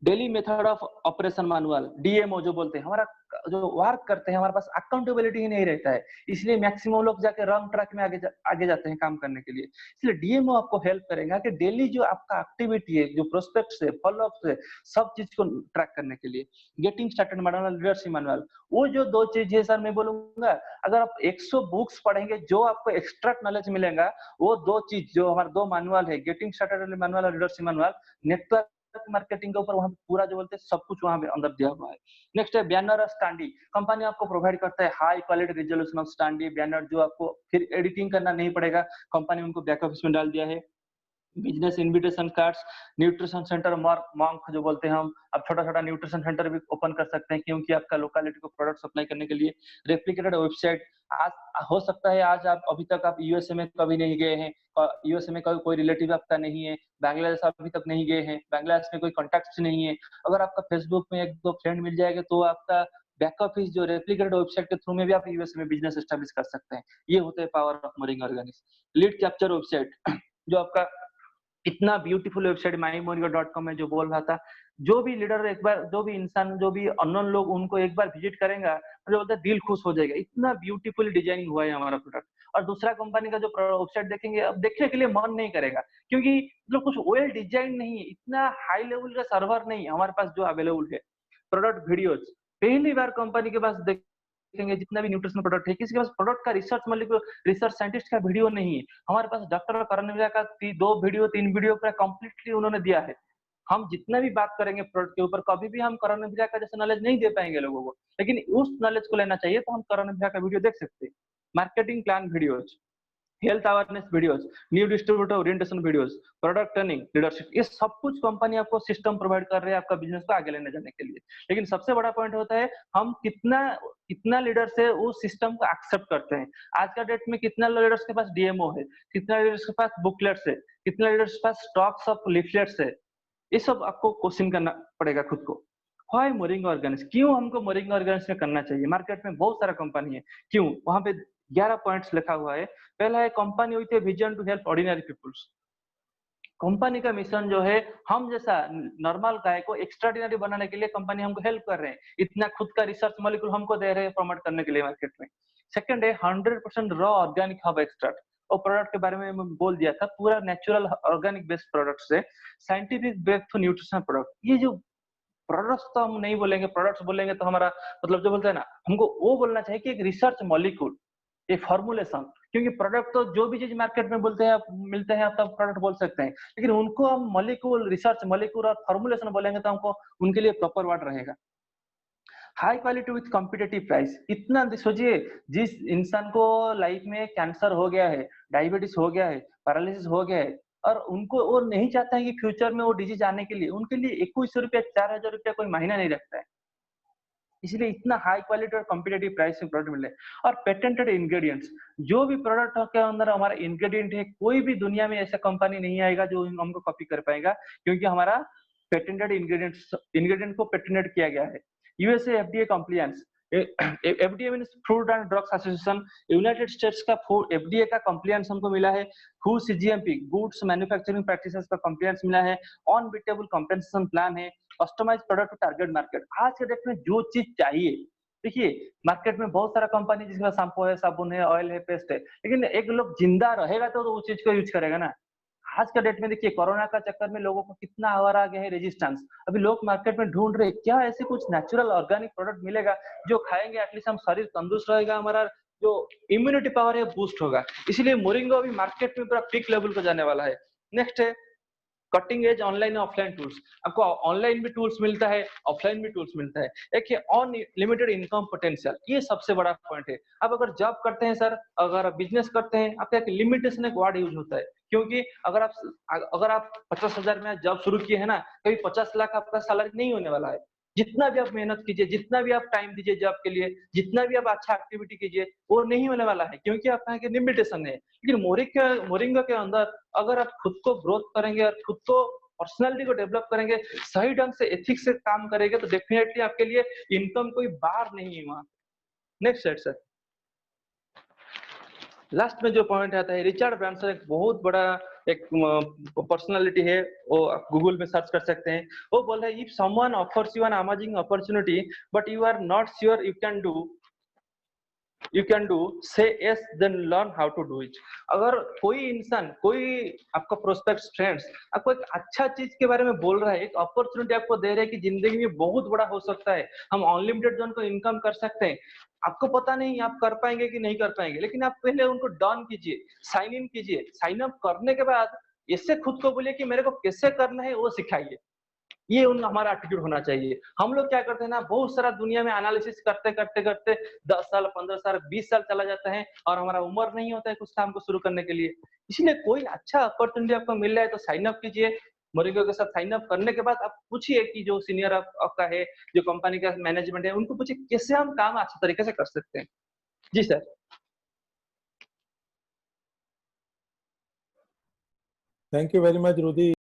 Daily method of operation manual, DMO जो बोलते हैं, हमारा जो वर्क करते हैं हमारे पास अकाउंटेबिलिटी ही नहीं रहता है, इसलिए मैक्सिमम लोग जाके रॉन्ग ट्रैक में आगे जाते हैं काम करने के लिए। इसलिए डीएमओ आपको हेल्प करेगा कि डेली जो आपका एक्टिविटी है, जो प्रोस्पेक्ट है, फॉलोअप है, सब चीज को ट्रैक करने के लिए। Getting started manual, leadership manual, वो जो 2 चीज है सर मैं बोलूंगा, अगर आप 100 बुक्स पढ़ेंगे जो आपको एक्स्ट्रा नॉलेज मिलेगा, वो 2 चीज जो हमारे 2 मैनुअल है, गेटिंग स्टार्टेड मैनुअल और लीडरशिप मैनुअल, नेटवर्क मार्केटिंग के ऊपर वहां पूरा जो बोलते हैं सब कुछ वहां पे अंदर दिया हुआ है। नेक्स्ट है बैनर और स्टैंडी, कंपनी आपको प्रोवाइड करता है high quality resolution of standee banner, जो आपको फिर एडिटिंग करना नहीं पड़ेगा, कंपनी उनको बैक ऑफिस में डाल दिया है। Business invitation cards, nutrition centre, monk जो बोलते हैं हम, आप छोटा छोटा न्यूट्रिशन सेंटर भी ओपन कर सकते हैं, क्योंकि आपका लोकेलिटी को प्रोडक्ट सप्लाई करने के लिए। रेप्लिकेटेड वेबसाइट, आज हो सकता है आज आप अभी तक आप यूएसए में कभी नहीं गए हैं, यूएसए में कोई रिलेटिव आपका नहीं है, बांग्लादेश अभी तक नहीं गए हैं, बांग्लादेश में कोई कॉन्टैक्ट नहीं है, अगर आपका फेसबुक में 1-2 फ्रेंड मिल जाएगा तो आपका बैक ऑफिस जो रेप्लिकेटेड वेबसाइट के थ्रू में भी आप यूएसए में बिजनेस एस्टैब्लिश कर सकते हैं। ये होते हैं power of mooring Organics. Lead capture website, जो आपका इतना ब्यूटीफुल वेबसाइट mymorio.com में जो बोल रहा था, जो भी लीडर एक बार, जो भी इंसान, जो भी अननोन लोग उनको एक बार विजिट करेगा तो बोलता है दिल खुश हो जाएगा, इतना ब्यूटीफुल डिजाइनिंग हुआ है हमारा प्रोडक्ट। और दूसरा कंपनी का जो वेबसाइट देखेंगे अब देखने के लिए मन नहीं करेगा, क्योंकि मतलब कुछ वेल डिजाइन नहीं है, इतना हाई लेवल का सर्वर नहीं है हमारे पास जो अवेलेबल है। प्रोडक्ट वीडियोज, पहली बार कंपनी के पास देखेंगे जितना भी न्यूट्रिशनल प्रोडक्ट है, किसी के पास प्रोडक्ट का रिसर्च साइंटिस्ट का वीडियो नहीं है, हमारे पास डॉक्टर करण मिश्रा का 2 वीडियो 3 वीडियो पूरा कंप्लीटली उन्होंने दिया है। हम जितना भी बात करेंगे प्रोडक्ट के ऊपर, कभी भी हम करण मिश्रा का जैसा नॉलेज नहीं दे पाएंगे लोगों को, लेकिन उस नॉलेज को लेना चाहिए तो हम करण मिश्रा का वीडियो देख सकते हैं। Marketing plan videos, health awareness videos, new distributor orientation videos, product training, leadership, ये सब कुछ कंपनी आपको सिस्टम प्रोवाइड कर रही है आपका बिजनेस को आगे लेने जाने के लिए। लेकिन सबसे बड़ा पॉइंट होता है हम कितना लीडर से उस सिस्टम को एक्सेप्ट करते हैं। आज का डेट में कितना लीडर्स के पास डीएमओ है, कितना लीडर्स के पास बुकलेट्स है, कितना लीडर्स के पास स्टॉक्स ऑफ लिफलेट्स है, ये सब आपको क्वेश्चन करना पड़ेगा खुद को। व्हाई मोरिंग ऑर्गेनिक्स, क्यों हमको मोरिंग ऑर्गेनिक्स में करना चाहिए? मार्केट में बहुत सारा कंपनी है, क्यों? वहां पे 11 पॉइंट्स लिखा हुआ है। पहला है company with a vision to help ordinary peoples. Company का मिशन जो है, हम जैसा नॉर्मल गाय को एक्स्ट्राऑर्डिनरी बनाने के लिए कंपनी हमको हेल्प कर रहे हैं, इतना खुद का रिसर्च मॉलिक्यूल हमको दे रहे हैं प्रमोट करने के लिए मार्केट में। सेकंड है 100% रॉ ऑर्गेनिक हब एक्सट्रैक्ट, और प्रोडक्ट के बारे में मैं बोल दिया था, पूरा नेचुरल ऑर्गेनिक बेस्ड प्रोडक्ट से scientific based to nutritional product. ये जो प्रोडक्ट्स तो हम नहीं बोलेंगे, प्रोडक्ट्स बोलेंगे तो हमारा मतलब जो बोलते हैं ना, हमको वो बोलना चाहिए कि एक रिसर्च मॉलिक्यूल, ये फॉर्मुलेशन, क्योंकि प्रोडक्ट तो जो भी चीज मार्केट में बोलते हैं मिलते हैं आप तब प्रोडक्ट बोल सकते हैं, लेकिन उनको हम मॉलिक्यूल, रिसर्च मॉलिक्यूल और फॉर्मुलेशन बोलेंगे तो हमको उनके लिए प्रॉपर वर्ड रहेगा। High quality with competitive price, इतना सोचिए जिस इंसान को लाइफ में कैंसर हो गया है, डायबिटीज हो गया है, पैरालिसिस हो गया है, और उनको वो नहीं चाहता है कि फ्यूचर में वो डिजीज आने के लिए, उनके लिए 2100 रुपया 4000 रुपया कोई महीना नहीं रखता है, इसलिए इतना हाई क्वालिटी और कॉम्पिटेटिव प्राइस में प्रोडक्ट मिले। और पेटेंटेड इंग्रेडिएंट्स, जो भी प्रोडक्ट के अंदर हमारा इंग्रेडिएंट है, कोई भी दुनिया में ऐसा कंपनी नहीं आएगा जो हमको कॉपी कर पाएगा, क्योंकि हमारा पेटेंटेड इंग्रेडिएंट को पेटेंटेड किया गया है। USA FDA compliance, FDA means food and drugs association, United States का FDA का कंप्लायंस हमको मिला है, WHO CGMP goods manufacturing practices का कंप्लायंस मिला है, ऑन बीटेबल कॉम्पेंसेशन प्लान है, customised product to target market. आज के डेट में जो चीज चाहिए, देखिए मार्केट में बहुत सारा कंपनी जिसके पास शैम्पू है, साबुन है, ऑयल है, पेस्ट है, लेकिन एक लोग जिंदा रहेगा तो उस चीज को यूज करेगा ना। आज का डेट में देखिए कोरोना का चक्कर में लोगों को कितना आवारा आ गया है रेजिस्टेंस। अभी लोग मार्केट में ढूंढ रहे क्या ऐसे कुछ नेचुरल ऑर्गेनिक प्रोडक्ट मिलेगा जो खाएंगे एटलीस्ट हम शरीर तंदुरुस्त रहेगा, हमारा जो इम्यूनिटी पावर है बूस्ट होगा। इसीलिए मोरिंगो अभी मार्केट में पूरा पीक लेवल पर जाने वाला है। नेक्स्ट है cutting edge online offline tools. आपको ऑनलाइन भी टूल्स मिलता है, ऑफलाइन भी टूल्स मिलता है। एक है अनलिमिटेड इनकम पोटेंशियल, ये सबसे बड़ा पॉइंट है। आप अगर जॉब करते हैं सर, अगर बिजनेस करते हैं, आपका एक लिमिटेशन एक वर्ड यूज होता है, क्योंकि अगर आप 50,000 में जॉब शुरू किए हैं ना, कभी 50 लाख आपका सैलरी नहीं होने वाला है। जितना भी आप मेहनत कीजिए, जितना भी आप टाइम दीजिए जॉब के लिए, जितना भी आप अच्छा एक्टिविटी कीजिए, वो नहीं होने वाला है, क्योंकि आपका एक लिमिटेशन है। लेकिन मोरिंगा के अंदर अगर आप खुद को ग्रोथ करेंगे और खुद को पर्सनालिटी को डेवलप करेंगे, सही ढंग से एथिक्स से काम करेंगे, तो डेफिनेटली आपके लिए इनकम कोई बार नहीं है वहां। Next slide sir. लास्ट में जो पॉइंट आता है, रिचर्ड ब्रांसन एक बहुत बड़ा एक पर्सनालिटी है, वो आप गूगल में सर्च कर सकते हैं। वो बोल रहे हैं, if someone offers you an amazing opportunity but you are not sure you can do say yes then learn how to do it. अगर कोई इंसान, कोई आपका प्रोस्पेक्ट फ्रेंड्स आपको एक अच्छा चीज के बारे में बोल रहा है, एक अपॉर्चुनिटी आपको दे रहे हैं कि जिंदगी में बहुत बड़ा हो सकता है, हम अनलिमिटेड जोन को इनकम कर सकते हैं, आपको पता नहीं आप कर पाएंगे कि नहीं कर पाएंगे, लेकिन आप पहले उनको डन कीजिए, साइन इन कीजिए। साइन अप करने के बाद इससे खुद को बोलिए कि मेरे को कैसे करना है वो सिखाइए। ये हमारा एटीट्यूड होना चाहिए। हम लोग क्या करते हैं ना, बहुत सारा दुनिया में एनालिसिस करते करते करते 10 साल 15 साल 20 साल चला जाता है और हमारा उम्र नहीं होता है कुछ काम को शुरू करने के लिए। इसलिए कोई अच्छा अपॉर्चुनिटी आपको मिल रहा है तो साइन अप कीजिए। मोरिंगो के साथ साइन अप करने के बाद आप पूछिए कि जो सीनियर आपका है, जो कंपनी का मैनेजमेंट है, उनको पूछिए कैसे हम काम अच्छे तरीके से कर सकते हैं। जी sir. Thank you very much रुदि।